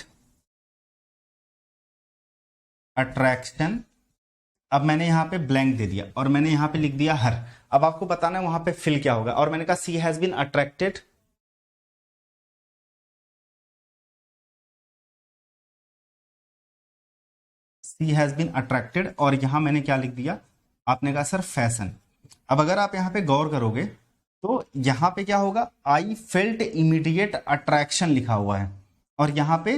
अट्रैक्शन। अब मैंने यहां पे ब्लैंक दे दिया और मैंने यहां पे लिख दिया हर। अब आपको बताना है वहां पे फिल क्या होगा, और मैंने कहा she has been attracted, she has been attracted, और यहां मैंने क्या लिख दिया, आपने कहा सर फैशन। अब अगर आप यहां पे गौर करोगे तो यहां पे क्या होगा, आई फेल्ट इमीडिएट अट्रैक्शन लिखा हुआ है और यहां पे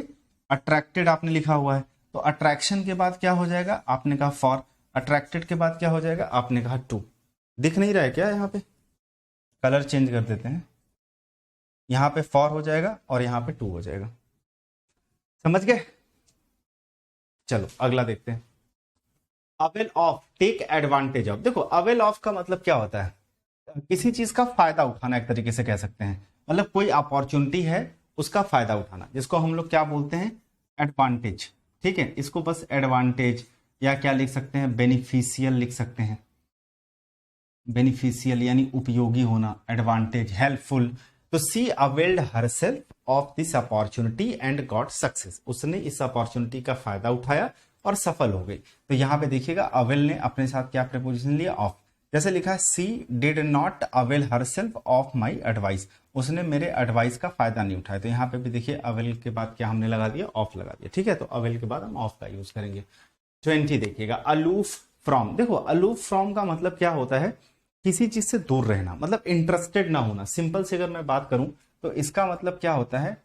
अट्रैक्टेड आपने लिखा हुआ है। तो अट्रैक्शन के बाद क्या हो जाएगा, आपने कहा फॉर, अट्रैक्टेड के बाद क्या हो जाएगा, आपने कहा टू। दिख नहीं रहा है क्या, यहाँ पे कलर चेंज कर देते हैं, यहां पे फॉर हो जाएगा और यहां पे टू हो जाएगा। समझ गए? चलो अगला देखते हैं। Avail of, take advantage of. देखो अवेल ऑफ का मतलब क्या होता है, किसी चीज का फायदा उठाना, एक तरीके से कह सकते हैं। मतलब कोई अपॉर्चुनिटी है उसका फायदा उठाना, जिसको हम लोग क्या बोलते हैं, एडवांटेज। ठीक है, इसको बस एडवांटेज या क्या लिख सकते हैं, बेनिफिशियल लिख सकते हैं। बेनिफिशियल यानी उपयोगी होना, एडवांटेज, हेल्पफुल। तो she availed herself of this opportunity and got success. उसने इस अपॉर्चुनिटी का फायदा उठाया और सफल हो गई। तो यहां पे देखिएगा अवेल ने अपने साथ क्या प्रीपोजिशन लिया, ऑफ। जैसे लिखा है she did not avail herself of my advice, उसने मेरे एडवाइस का फायदा नहीं उठाया। तो यहाँ पे भी देखिए अवेल के बाद क्या हमने लगा दिया, ऑफ लगा दिया। ठीक है, तो अवेल के बाद हम ऑफ का यूज करेंगे। 20 देखिएगा, अलूफ फ्रॉम। देखो अलूफ फ्रॉम का मतलब क्या होता है, किसी चीज से दूर रहना, मतलब इंटरेस्टेड ना होना। सिंपल से अगर मैं बात करूं तो इसका मतलब क्या होता है,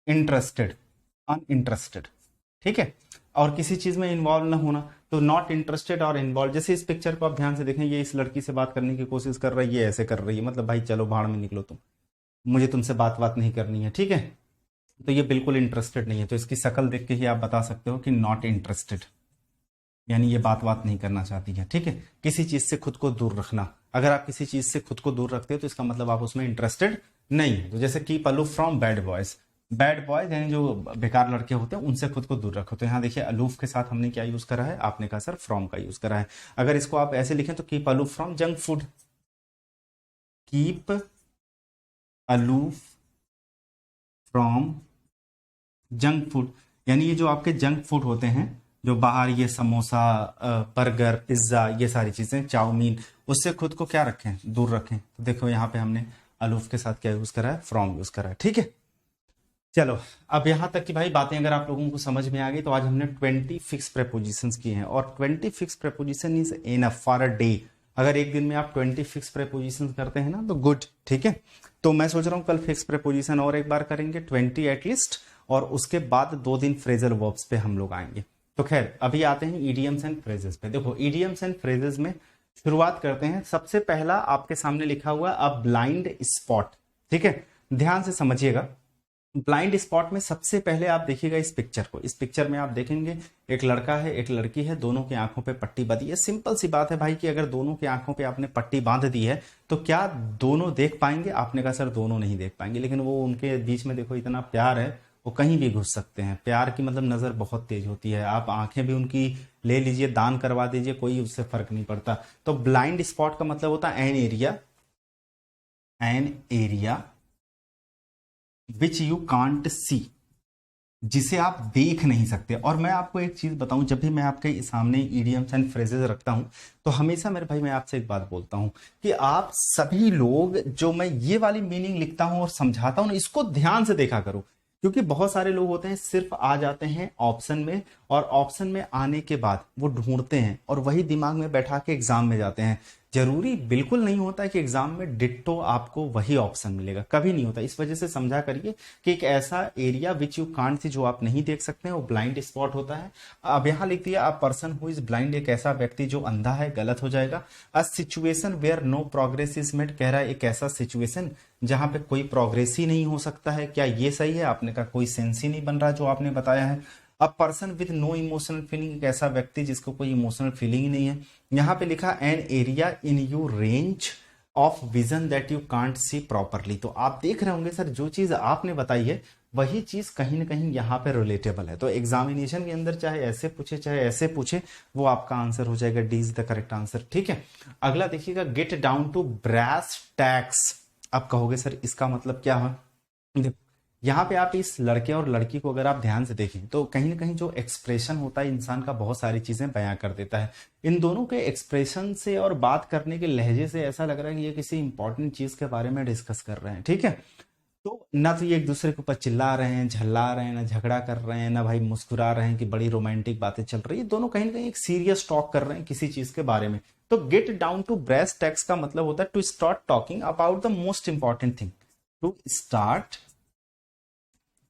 अनइंटरेस्टेड, अनइंटरेस्टेड। ठीक है, और किसी चीज में इन्वॉल्व ना होना, तो नॉट इंटरेस्टेड और इन्वॉल्व। जैसे इस पिक्चर को आप ध्यान से देखें, ये इस लड़की से बात करने की कोशिश कर रही है, ये ऐसे कर रही है, मतलब भाई चलो भाड़ में निकलो तुम, मुझे तुमसे बात नहीं करनी है। ठीक है, तो ये बिल्कुल इंटरेस्टेड नहीं है। तो इसकी शक्ल देख के ही आप बता सकते हो कि नॉट इंटरेस्टेड, यानी ये बात नहीं करना चाहती है। ठीक है, किसी चीज से खुद को दूर रखना। अगर आप किसी चीज से खुद को दूर रखते हो तो इसका मतलब आप उसमें इंटरेस्टेड नहीं है। तो जैसे keep aloof from bad boys, bad boys यानी जो बेकार लड़के होते हैं उनसे खुद को दूर रखो। तो यहाँ देखिए अलूफ के साथ हमने क्या यूज करा है, आपने कहा सर फ्रॉम का यूज करा है। अगर इसको आप ऐसे लिखें तो keep aloof from junk food, keep aloof from junk food, यानी ये जो आपके जंक फूड होते हैं, जो बाहर ये समोसा, बर्गर, पिज्जा, ये सारी चीजें, चाउमीन, उससे खुद को क्या रखें, दूर रखें। तो देखो यहाँ पे हमने अलूफ के साथ क्या यूज करा है, फ्रॉम यूज करा है। ठीक है, चलो अब यहां तक की भाई बातें अगर आप लोगों को समझ में आ गई, तो आज हमने 20 फिक्स प्रेपोजिशंस किए हैं, और 20 fix preposition is enough for a day. अगर एक दिन में आप 20 फिक्स प्रेपोजिशंस करते हैं ना तो गुड। ठीक है, तो मैं सोच रहा हूं कल फिक्स प्रेपोजिशन और एक बार करेंगे 20 एटलीस्ट, और उसके बाद 2 दिन फ्रेजल वर्ब्स पे हम लोग आएंगे। तो खैर अभी आते हैं ईडियम्स एंड फ्रेजेस पे। देखो ईडियम्स एंड फ्रेजेस में शुरुआत करते हैं। सबसे पहला आपके सामने लिखा हुआ अ ब्लाइंड स्पॉट। ठीक है, ध्यान से समझिएगा। ब्लाइंड स्पॉट में सबसे पहले आप देखिएगा इस पिक्चर को। इस पिक्चर में आप देखेंगे एक लड़का है, एक लड़की है, दोनों की आंखों पे पट्टी बंधी है। सिंपल सी बात है भाई कि अगर दोनों की आंखों पे आपने पट्टी बांध दी है तो क्या दोनों देख पाएंगे? आपने कहा सर दोनों नहीं देख पाएंगे, लेकिन वो उनके बीच में देखो इतना प्यार है, वो कहीं भी घुस सकते हैं। प्यार की मतलब नजर बहुत तेज होती है। आप आंखें भी उनकी ले लीजिए, दान करवा दीजिए, कोई उससे फर्क नहीं पड़ता। तो ब्लाइंड स्पॉट का मतलब होता है an area, an area which you can't see, जिसे आप देख नहीं सकते। और मैं आपको एक चीज बताऊं, जब भी मैं आपके सामने इडियम्स एंड फ्रेजेस रखता हूं तो हमेशा मेरे भाई मैं आपसे एक बात बोलता हूं कि आप सभी लोग, जो मैं ये वाली मीनिंग लिखता हूं और समझाता हूं, इसको ध्यान से देखा करो। क्योंकि बहुत सारे लोग होते हैं सिर्फ आ जाते हैं ऑप्शन में, और ऑप्शन में आने के बाद वो ढूंढते हैं और वही दिमाग में बैठा के एग्जाम में जाते हैं। जरूरी बिल्कुल नहीं होता है कि एग्जाम में डिट्टो आपको वही ऑप्शन मिलेगा, कभी नहीं होता। इस वजह से समझा करिए कि एक ऐसा area which you can't see, जो आप नहीं देख सकते हैं, वो ब्लाइंड स्पॉट होता है। अब यहां लिख दिया a person who is blind, एक ऐसा व्यक्ति जो अंधा है, गलत हो जाएगा। A situation where no progress is made, कह रहा है एक ऐसा सिचुएशन जहां पे कोई प्रोग्रेस ही नहीं हो सकता है। क्या ये सही है? आपने कहा कोई सेंस ही नहीं बन रहा जो आपने बताया है। A person with no emotional feeling, एक ऐसा व्यक्ति जिसको कोई इमोशनल फीलिंग ही नहीं है। यहां पे लिखा an area in you range of vision that you can't see properly. तो आप देख रहे होंगे सर जो चीज आपने बताई है वही चीज कहीं ना कहीं यहाँ पे रिलेटेबल है। तो एग्जामिनेशन के अंदर चाहे ऐसे पूछे चाहे ऐसे पूछे, वो आपका आंसर हो जाएगा, D is the correct answer. ठीक है, अगला देखिएगा, get down to brass tacks. आप कहोगे सर इसका मतलब क्या है? यहाँ पे आप इस लड़के और लड़की को अगर आप ध्यान से देखें तो कहीं ना कहीं जो एक्सप्रेशन होता है इंसान का बहुत सारी चीजें बयां कर देता है। इन दोनों के एक्सप्रेशन से और बात करने के लहजे से ऐसा लग रहा है कि ये किसी इंपॉर्टेंट चीज के बारे में डिस्कस कर रहे हैं। ठीक है, तो ना तो ये एक दूसरे के ऊपर चिल्ला रहे हैं, झल्ला रहे हैं, ना झगड़ा कर रहे हैं, ना भाई मुस्कुरा रहे हैं कि बड़ी रोमांटिक बातें चल रही है। दोनों कहीं ना कहीं एक सीरियस टॉक कर रहे हैं किसी चीज के बारे में। तो get down to brass tacks का मतलब होता है to start talking about the most important thing, to start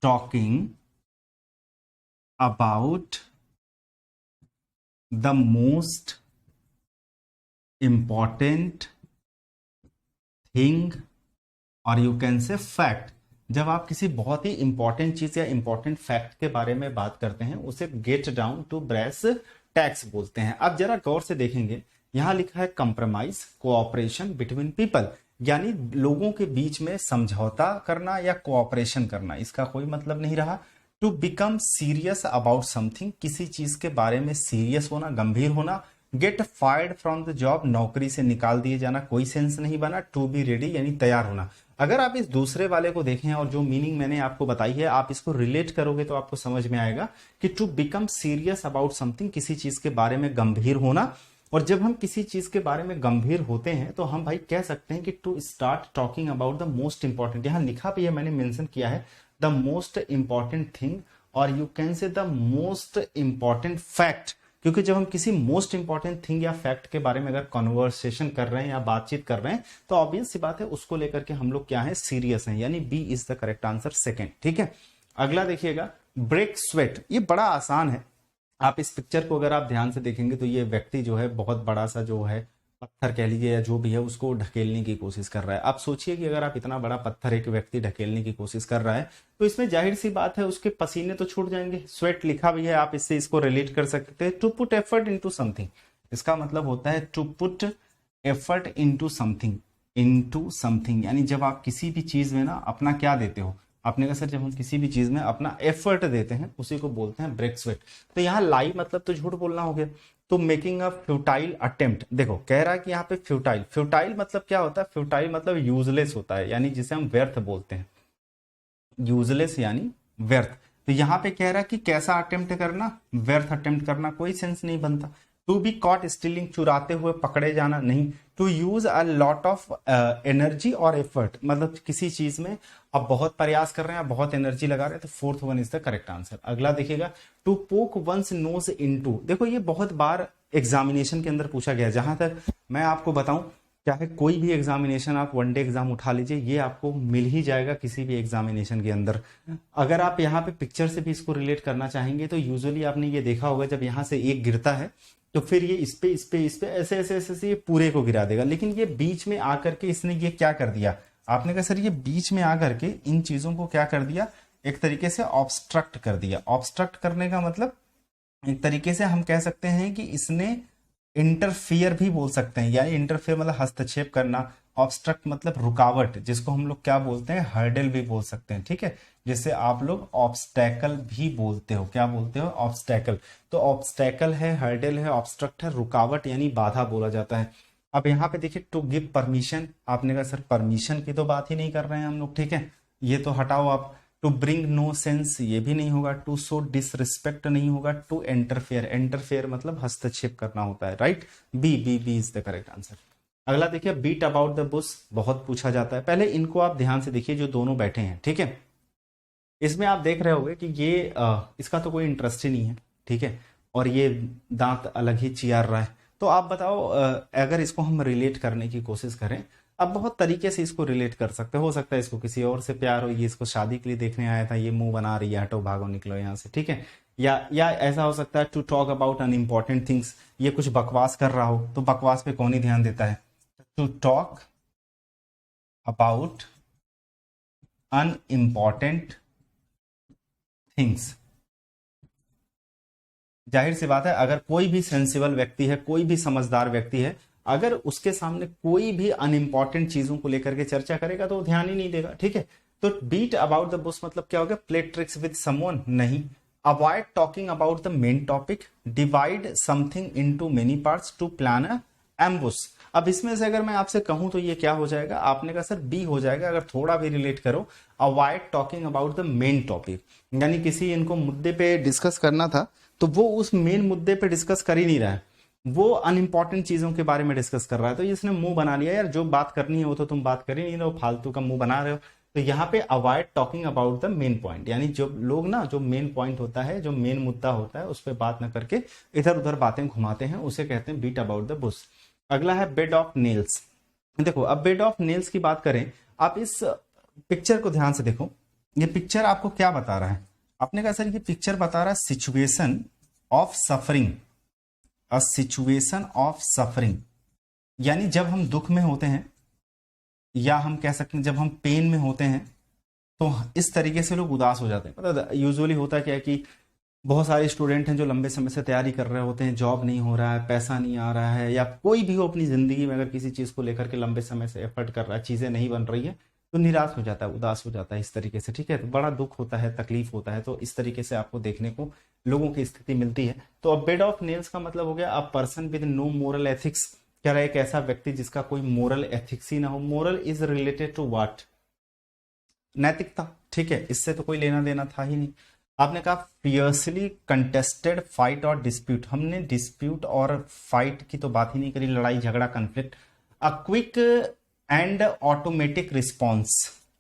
talking about the most important thing और you can say fact। जब आप किसी बहुत ही इंपॉर्टेंट चीज या इंपॉर्टेंट फैक्ट के बारे में बात करते हैं उसे get down to brass tacks बोलते हैं। अब जरा गौर से देखेंगे, यहां लिखा है कंप्रोमाइज कोऑपरेशन बिटवीन पीपल, यानी लोगों के बीच में समझौता करना या कोऑपरेशन करना। इसका कोई मतलब नहीं रहा। To become serious about something, किसी चीज के बारे में सीरियस होना, गंभीर होना। Get fired from the job, नौकरी से निकाल दिए जाना, कोई सेंस नहीं बना। टू बी रेडी यानी तैयार होना। अगर आप इस दूसरे वाले को देखें और जो मीनिंग मैंने आपको बताई है आप इसको रिलेट करोगे तो आपको समझ में आएगा कि to become serious about something, किसी चीज के बारे में गंभीर होना। और जब हम किसी चीज के बारे में गंभीर होते हैं तो हम भाई कह सकते हैं कि to start talking about the most important, यहां लिखा भी है, मैंने मेंशन किया है, द मोस्ट इंपॉर्टेंट थिंग और you can say the most important fact. क्योंकि जब हम किसी मोस्ट इंपॉर्टेंट थिंग या फैक्ट के बारे में अगर कॉन्वर्सेशन कर रहे हैं या बातचीत कर रहे हैं तो ऑब्वियस सी बात है उसको लेकर के हम लोग क्या है, सीरियस हैं, यानी B is the correct answer, second. ठीक है, अगला देखिएगा, ब्रेक स्वेट। ये बड़ा आसान है। आप इस पिक्चर को अगर आप ध्यान से देखेंगे तो ये व्यक्ति जो है बहुत बड़ा सा जो है पत्थर कह लीजिए या जो भी है उसको ढकेलने की कोशिश कर रहा है। आप सोचिए कि अगर आप इतना बड़ा पत्थर एक व्यक्ति ढकेलने की कोशिश कर रहा है तो इसमें जाहिर सी बात है उसके पसीने तो छूट जाएंगे। स्वेट लिखा भी है, आप इससे इसको रिलेट कर सकते हैं। To put effort into something, इसका मतलब होता है to put effort into something, यानी जब आप किसी भी चीज में ना अपना क्या देते हो, आपने कहा सर जब हम किसी भी चीज में अपना एफर्ट देते हैं उसी को बोलते हैं ब्रेक स्वेट। तो यहाँ लाई मतलब तो झूठ बोलना हो गया। तो मेकिंग अ फ्यूटाइल अटेम्प्ट, देखो कह रहा है कि यहाँ पे फ्यूटाइल मतलब क्या होता है, फ्यूटाइल मतलब यूजलेस होता है, यानी जिसे हम व्यर्थ बोलते हैं, यूजलेस यानी व्यर्थ। तो यहाँ पे कह रहा है कि कैसा अटेम्प्ट करना, व्यर्थ अटेम्प्ट करना, कोई सेंस नहीं बनता। टू बी कॉट स्टीलिंग, चुराते हुए पकड़े जाना, नहीं। To use a lot of energy और एफर्ट, मतलब किसी चीज में आप बहुत प्रयास कर रहे हैं, बहुत एनर्जी लगा रहे हैं, तो fourth one is the correct answer. अगला देखिएगा, to poke once knows into. देखो ये बहुत बार एग्जामिनेशन के अंदर पूछा गया। जहां तक मैं आपको बताऊं, चाहे कोई भी एग्जामिनेशन आप वनडे एग्जाम उठा लीजिए, ये आपको मिल ही जाएगा किसी भी एग्जामिनेशन के अंदर। अगर आप यहाँ पे पिक्चर से भी इसको रिलेट करना चाहेंगे तो यूजुअली आपने ये देखा होगा, जब यहाँ से एक गिरता है तो फिर ये इस पे ऐसे ऐसे ऐसे ऐसे ये पूरे को गिरा देगा। लेकिन ये बीच में आकर के इसने ये क्या कर दिया, आपने कहा सर ये बीच में आकर के इन चीजों को क्या कर दिया, एक तरीके से ऑब्स्ट्रक्ट कर दिया। ऑब्स्ट्रक्ट करने का मतलब एक तरीके से हम कह सकते हैं कि इसने इंटरफियर भी बोल सकते हैं, यानी इंटरफियर मतलब हस्तक्षेप करना, ऑब्स्ट्रक्ट मतलब रुकावट, जिसको हम लोग क्या बोलते हैं, हर्डल भी बोल सकते हैं। ठीक है, जिसे आप लोग ऑब्स्टैकल भी बोलते हो, क्या बोलते हो, ऑब्स्टैकल। तो ऑब्स्टैकल है, हर्डल है, ऑब्स्ट्रक्ट है, रुकावट यानी बाधा बोला जाता है। अब यहाँ पे देखिए, टू गिव परमिशन, आपने कहा सर परमिशन की तो बात ही नहीं कर रहे हैं हम लोग, ठीक है, ये तो हटाओ आप। टू ब्रिंग नो सेंस, ये भी नहीं होगा। टू शो डिसरिस्पेक्ट नहीं होगा। टू एंटरफेयर मतलब हस्तक्षेप करना होता है, right. B is the correct answer. अगला देखिए, बीट अबाउट द बुश, बहुत पूछा जाता है। पहले इनको आप ध्यान से देखिए, जो दोनों बैठे हैं, ठीक है, इसमें आप देख रहे होंगे कि ये इसका तो कोई इंटरेस्ट ही नहीं है, ठीक है, और ये दांत अलग ही चियार रहा है। तो आप बताओ, अगर इसको हम रिलेट करने की कोशिश करें, अब बहुत तरीके से इसको रिलेट कर सकते हो सकता है इसको किसी और से प्यार हो, ये इसको शादी के लिए देखने आया था, ये मुंह बना रही है, हटो भागो निकलो यहाँ से, ठीक है। या ऐसा हो सकता है to talk about unimportant things, ये कुछ बकवास कर रहा हो, तो बकवास पे कौन ही ध्यान देता है। To talk about unimportant things, जाहिर सी बात है अगर कोई भी सेंसिबल व्यक्ति है, कोई भी समझदार व्यक्ति है, अगर उसके सामने कोई भी अनइम्पॉर्टेंट चीजों को लेकर के चर्चा करेगा तो वो ध्यान ही नहीं देगा, ठीक है। तो बीट अबाउट द बुश मतलब क्या हो गया, प्ले ट्रिक्स विद समवन नहीं, avoid talking about the main topic, divide something into many parts, to plan a ambush. अब इसमें से अगर मैं आपसे कहूं तो ये क्या हो जाएगा, आपने कहा सर बी हो जाएगा। अगर थोड़ा भी रिलेट करो, avoid talking about the main topic, यानी किसी इनको मुद्दे पे डिस्कस करना था तो वो उस मेन मुद्दे पे डिस्कस कर ही नहीं रहा है, वो अनइंपॉर्टेंट चीजों के बारे में डिस्कस कर रहा है। तो इसने मुंह बना लिया, यार जो बात करनी है वो तो तुम बात कर ही नहीं रहे हो, फालतू का मुंह बना रहे हो। तो यहाँ पे avoid talking about the main point, यानी जो लोग ना, जो मेन पॉइंट होता है, जो मेन मुद्दा होता है, उस पर बात ना करके इधर उधर बातें घुमाते हैं, उसे कहते हैं बीट अबाउट द बुश। अगला है बेड ऑफ नेल्स। देखो अब बेड ऑफ नेल्स की बात करें, आप इस पिक्चर को ध्यान से देखो, ये पिक्चर आपको क्या बता रहा है। आपने कहा सर ये पिक्चर बता रहा है situation of suffering, a situation of suffering, यानी जब हम दुख में होते हैं, या हम कह सकते हैं जब हम पेन में होते हैं, तो इस तरीके से लोग उदास हो जाते हैं। मतलब यूजुअली होता क्या है कि बहुत सारे स्टूडेंट हैं जो लंबे समय से तैयारी कर रहे होते हैं, जॉब नहीं हो रहा है, पैसा नहीं आ रहा है, या कोई भी हो अपनी जिंदगी में अगर किसी चीज को लेकर के लंबे समय से एफर्ट कर रहा है, चीजें नहीं बन रही है, तो निराश हो जाता है, उदास हो जाता है इस तरीके से, ठीक है। तो बड़ा दुख होता है, तकलीफ होता है, तो इस तरीके से आपको देखने को लोगों की स्थिति मिलती है। तो अब बेड ऑफ नेल्स का मतलब हो गया a person with no moral ethics, क्या रहा, एक ऐसा व्यक्ति जिसका कोई मोरल एथिक्स ही ना हो। Moral is related to what, नैतिकता, ठीक है, इससे तो कोई लेना देना था ही नहीं। आपने कहा फियर्सली कंटेस्टेड फाइट और डिस्प्यूट, हमने डिस्प्यूट और फाइट की तो बात ही नहीं करी, लड़ाई झगड़ा conflict. A quick and automatic response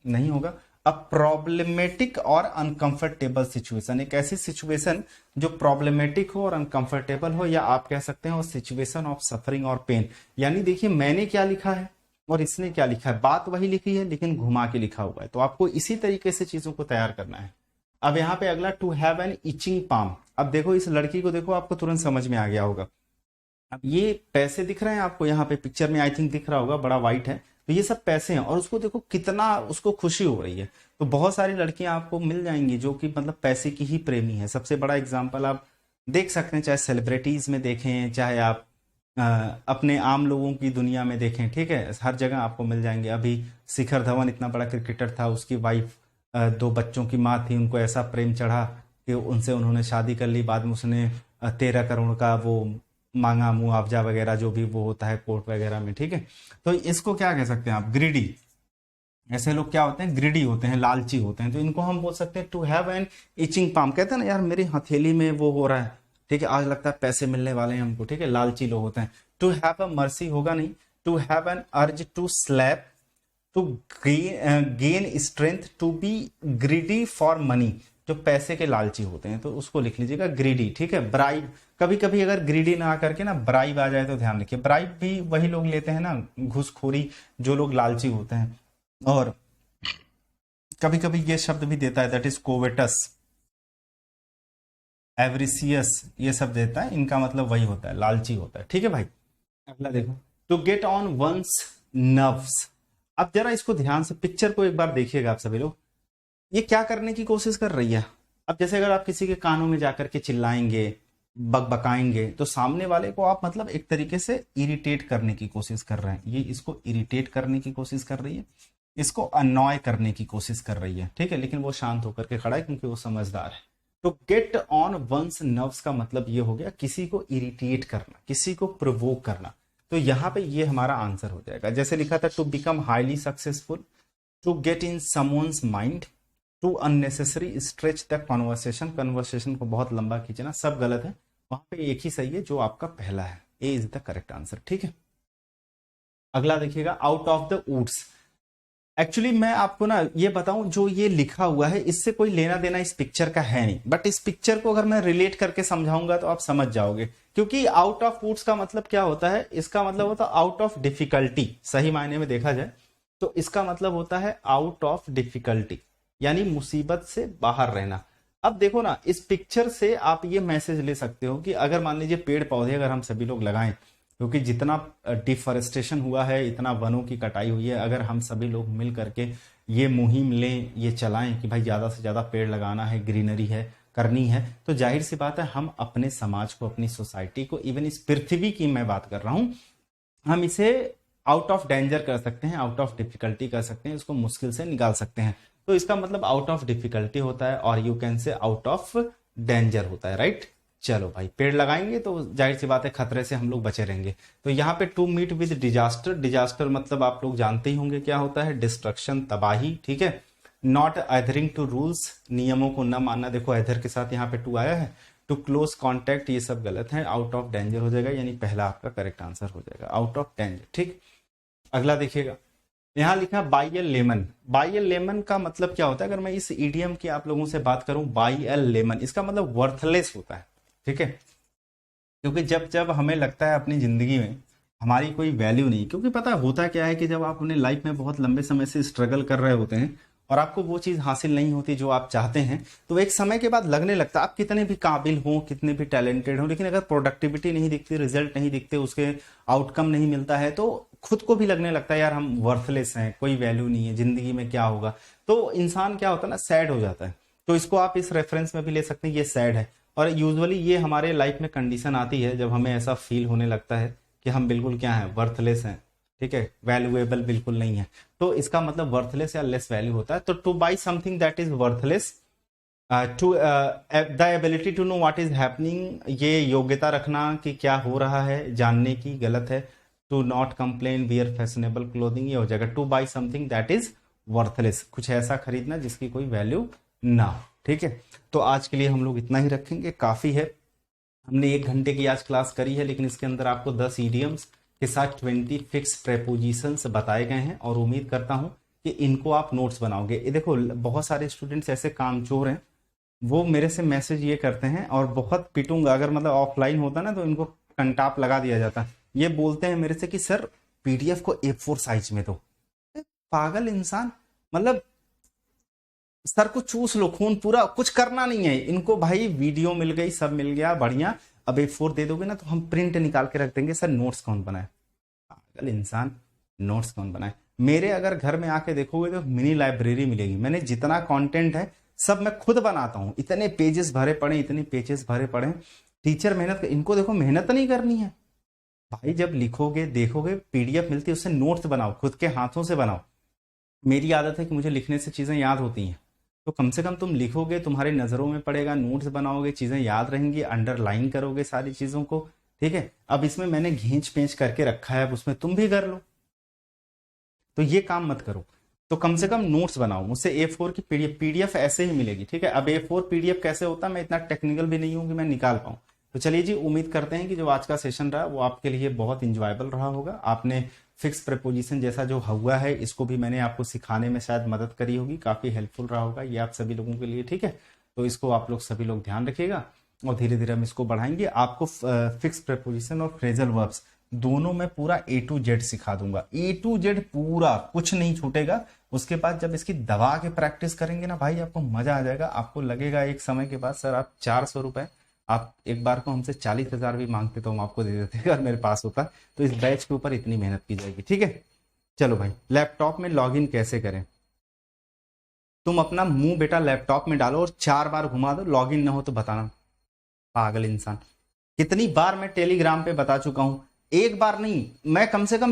नहीं होगा। अ प्रॉब्लमेटिक और अनकंफर्टेबल सिचुएशन, एक ऐसी सिचुएशन जो प्रॉब्लमेटिक हो और अनकंफर्टेबल हो, या आप कह सकते हैं सिचुएशन ऑफ सफरिंग और पेन। यानी देखिए मैंने क्या लिखा है और इसने क्या लिखा है, बात वही लिखी है लेकिन घुमा के लिखा हुआ है, तो आपको इसी तरीके से चीजों को तैयार करना है। अब यहाँ पे अगला to have an itching palm. अब देखो इस लड़की को देखो, आपको तुरंत समझ में आ गया होगा। अब ये पैसे दिख रहे हैं आपको यहाँ पे पिक्चर में, आई थिंक दिख रहा होगा, बड़ा वाइट है, तो ये सब पैसे हैं, और उसको देखो कितना उसको खुशी हो रही है। तो बहुत सारी लड़कियां आपको मिल जाएंगी जो कि मतलब पैसे की ही प्रेमी है। सबसे बड़ा एग्जाम्पल आप देख सकते हैं, चाहे सेलिब्रिटीज में देखें, चाहे आप अपने आम लोगों की दुनिया में देखें, ठीक है, हर जगह आपको मिल जाएंगे। अभी शिखर धवन इतना बड़ा क्रिकेटर था, उसकी वाइफ 2 बच्चों की माँ थी, उनको ऐसा प्रेम चढ़ा कि उनसे उन्होंने शादी कर ली। बाद में उसने 13 करोड़ का वो मांगा मुआवजा वगैरह, जो भी वो होता है कोर्ट वगैरह में, ठीक है। तो इसको क्या कह सकते हैं आप, ग्रीडी। ऐसे लोग क्या होते हैं, ग्रीडी होते हैं, लालची होते हैं। तो इनको हम बोल सकते हैं to have an itching palm, कहते हैं ना यार मेरी हथेली में वो हो रहा है, ठीक है, आज लगता है पैसे मिलने वाले हैं हमको, ठीक है, लालची लोग होते हैं। टू हैव अ मर्सी होगा नहीं, to have an urge to slap, to gain strength, to be greedy for money, जो पैसे के लालची होते हैं, तो उसको लिख लीजिएगा ग्रीडी, ठीक है। ब्राइब, कभी कभी अगर ग्रीडी ना करके ना ब्राइब आ जाए तो ध्यान रखिए, ब्राइब भी वही लोग लेते हैं ना, घूसखोरी, जो लोग लालची होते हैं। और कभी कभी ये शब्द भी देता है, दैट इज कोवेटस, एवरिसियस, ये सब देता है, इनका मतलब वही होता है, लालची होता है, ठीक है भाई। अगला देखो, to get on one's nerves. अब जरा इसको ध्यान से पिक्चर को एक बार देखिएगा आप सभी लोग, ये क्या करने की कोशिश कर रही है। अब जैसे अगर आप किसी के कानों में जाकर के चिल्लाएंगे, बकबकाएंगे, तो सामने वाले को आप मतलब एक तरीके से इरिटेट करने की कोशिश कर रहे हैं। ये इसको इरिटेट करने की कोशिश कर रही है, इसको अनॉय करने की कोशिश कर रही है, ठीक है, लेकिन वो शांत होकर के खड़ा है क्योंकि वो समझदार है। तो गेट ऑन वंस नर्व्स का मतलब ये हो गया किसी को इरिटेट करना, किसी को प्रोवोक करना। तो यहाँ पे ये हमारा आंसर हो जाएगा। जैसे लिखा था to become highly successful, to get in someone's mind, to unnecessary stretch the conversation, conversation को बहुत लंबा खींचना, सब गलत है, वहां पे एक ही सही है जो आपका पहला है, A is the correct answer, ठीक है। अगला देखिएगा, out of the woods. Actually मैं आपको ना ये बताऊं, जो ये लिखा हुआ है इससे कोई लेना देना इस पिक्चर का है नहीं, बट इस पिक्चर को अगर मैं रिलेट करके समझाऊंगा तो आप समझ जाओगे। क्योंकि आउट ऑफ वुड्स का मतलब क्या होता है, इसका मतलब होता है आउट ऑफ डिफिकल्टी, सही मायने में देखा जाए तो इसका मतलब होता है आउट ऑफ डिफिकल्टी, यानी मुसीबत से बाहर रहना। अब देखो ना, इस पिक्चर से आप ये मैसेज ले सकते हो कि अगर मान लीजिए पेड़ पौधे अगर हम सभी लोग लगाएं, क्योंकि जितना डिफॉरेस्टेशन हुआ है, इतना वनों की कटाई हुई है, अगर हम सभी लोग मिल करके ये मुहिम लें, ये चलाएं कि भाई ज्यादा से ज्यादा पेड़ लगाना है, ग्रीनरी है करनी है, तो जाहिर सी बात है हम अपने समाज को, अपनी सोसाइटी को, इवन इस पृथ्वी की मैं बात कर रहा हूं, हम इसे आउट ऑफ डेंजर कर सकते हैं, आउट ऑफ डिफिकल्टी कर सकते हैं, इसको मुश्किल से निकाल सकते हैं। तो इसका मतलब आउट ऑफ डिफिकल्टी होता है, और यू कैन से आउट ऑफ डेंजर होता है, राइट। चलो भाई, पेड़ लगाएंगे तो जाहिर सी बात है खतरे से हम लोग बचे रहेंगे। तो यहाँ पे to meet with disaster, disaster मतलब आप लोग जानते ही होंगे क्या होता है, डिस्ट्रक्शन, तबाही, ठीक है। नॉट एडहरिंग टू रूल्स, नियमों को न मानना, देखो एडहर के साथ यहाँ पे टू आया है। टू क्लोज कॉन्टैक्ट, ये सब गलत है, आउट ऑफ डेंजर हो जाएगा, यानी पहला आपका करेक्ट आंसर हो जाएगा, आउट ऑफ डेंजर, ठीक। अगला देखिएगा, यहाँ लिखा by A lemon. By A lemon का मतलब क्या होता है, अगर मैं इस ईडीएम की आप लोगों से बात करूं, बाई ए लेमन, इसका मतलब वर्थलेस होता है, ठीक है। क्योंकि जब जब हमें लगता है अपनी जिंदगी में हमारी कोई वैल्यू नहीं, क्योंकि पता होता क्या है कि जब आप अपने लाइफ में बहुत लंबे समय से स्ट्रगल कर रहे होते हैं और आपको वो चीज हासिल नहीं होती जो आप चाहते हैं, तो एक समय के बाद लगने लगता है आप कितने भी काबिल हो, कितने भी टैलेंटेड हो, लेकिन अगर प्रोडक्टिविटी नहीं दिखती, रिजल्ट नहीं दिखते, उसके आउटकम नहीं मिलता है, तो खुद को भी लगने लगता है यार हम वर्थलेस हैं, कोई वैल्यू नहीं है, जिंदगी में क्या होगा। तो इंसान क्या होता है ना, सैड हो जाता है। तो इसको आप इस रेफरेंस में भी ले सकते हैं, ये सैड है। और यूजुअली ये हमारे लाइफ में कंडीशन आती है जब हमें ऐसा फील होने लगता है कि हम बिल्कुल क्या है, वर्थलेस हैं, ठीक है, वैल्यूएबल बिल्कुल नहीं है। तो इसका मतलब वर्थलेस या लेस वैल्यू होता है। तो to buy something that is worthless, to the ability to know what is happening, ये योग्यता रखना कि क्या हो रहा है, जानने की, गलत है। To not complain, wear fashionable clothing, ये हो जाएगा to buy something that is worthless, कुछ ऐसा खरीदना जिसकी कोई वैल्यू ना हो, ठीक है। तो आज के लिए हम लोग इतना ही रखेंगे, काफी है। हमने 1 घंटे की आज क्लास करी है, लेकिन इसके अंदर आपको 10 इडियम्स के साथ 20 फिक्स प्रेपोजिशंस बताए गए हैं, और उम्मीद करता हूं कि इनको आप नोट्स बनाओगे। ये देखो बहुत सारे स्टूडेंट्स ऐसे कामचोर हैं, वो मेरे से मैसेज ये करते हैं, और बहुत पिटूंगा अगर मतलब ऑफलाइन होता ना तो इनको कंटाप लगा दिया जाता। ये बोलते हैं मेरे से कि सर पीडीएफ को A4 साइज में दो। पागल इंसान, मतलब सर को चूस लो, खून पूरा, कुछ करना नहीं है इनको भाई, वीडियो मिल गई, सब मिल गया, बढ़िया। अब A4 दे दोगे ना तो हम प्रिंट निकाल के रख देंगे, सर नोट्स कौन बनाए। पागल इंसान, नोट्स कौन बनाए। मेरे अगर घर में आके देखोगे तो मिनी लाइब्रेरी मिलेगी, मैंने जितना कंटेंट है सब मैं खुद बनाता हूं, इतने पेजेस भरे पड़े, इतने पेजेस भरे पड़े। टीचर मेहनत, इनको देखो मेहनत नहीं करनी है भाई, जब लिखोगे देखोगे पीडीएफ मिलती है, उससे नोट्स बनाओ, खुद के हाथों से बनाओ। मेरी आदत है कि मुझे लिखने से चीजें याद होती हैं, तो कम से कम तुम लिखोगे, तुम्हारी नजरों में पड़ेगा, नोट्स बनाओगे, चीजें याद रहेंगी, अंडरलाइन करोगे सारी चीजों को, ठीक है। अब इसमें मैंने घींच पेंच करके रखा है, अब उसमें तुम भी कर लो, तो ये काम मत करो। तो कम से कम नोट्स बनाओ, मुझसे A4 की पीडीएफ ऐसे ही मिलेगी, ठीक है। अब A4 पीडीएफ कैसे होता है, मैं इतना टेक्निकल भी नहीं हूं कि मैं निकाल पाऊं। तो चलिए जी, उम्मीद करते हैं कि जो आज का सेशन रहा वो आपके लिए बहुत इंजॉयबल रहा होगा। आपने फिक्स प्रेपोजिशन जैसा जो हुआ है इसको भी मैंने आपको सिखाने में शायद मदद करी होगी, काफी हेल्पफुल रहा होगा ये आप सभी लोगों के लिए, ठीक है। तो इसको आप लोग सभी लोग ध्यान रखिएगा, और धीरे धीरे हम इसको बढ़ाएंगे। आपको फिक्स प्रेपोजिशन और फ्रेजल वर्ब्स दोनों में पूरा A to Z सिखा दूंगा, A to Z पूरा, कुछ नहीं छूटेगा। उसके बाद जब इसकी दबा के प्रैक्टिस करेंगे ना भाई, आपको मजा आ जाएगा। आपको लगेगा एक समय के बाद सर आप 400 रुपए, आप एक बार को हमसे 40,000 भी मांगते तो हम आपको दे देते अगर मेरे पास होता। तो इस बैच के ऊपर इतनी मेहनत की जाएगी, ठीक है। चलो भाई, लैपटॉप में लॉगिन कैसे करें, तुम अपना मुंह बेटा लैपटॉप में डालो और 4 बार घुमा दो, लॉगिन ना हो तो बताना। पागल इंसान, कितनी बार मैं टेलीग्राम पे बता चुका हूं, एक बार नहीं, मैं कम से कम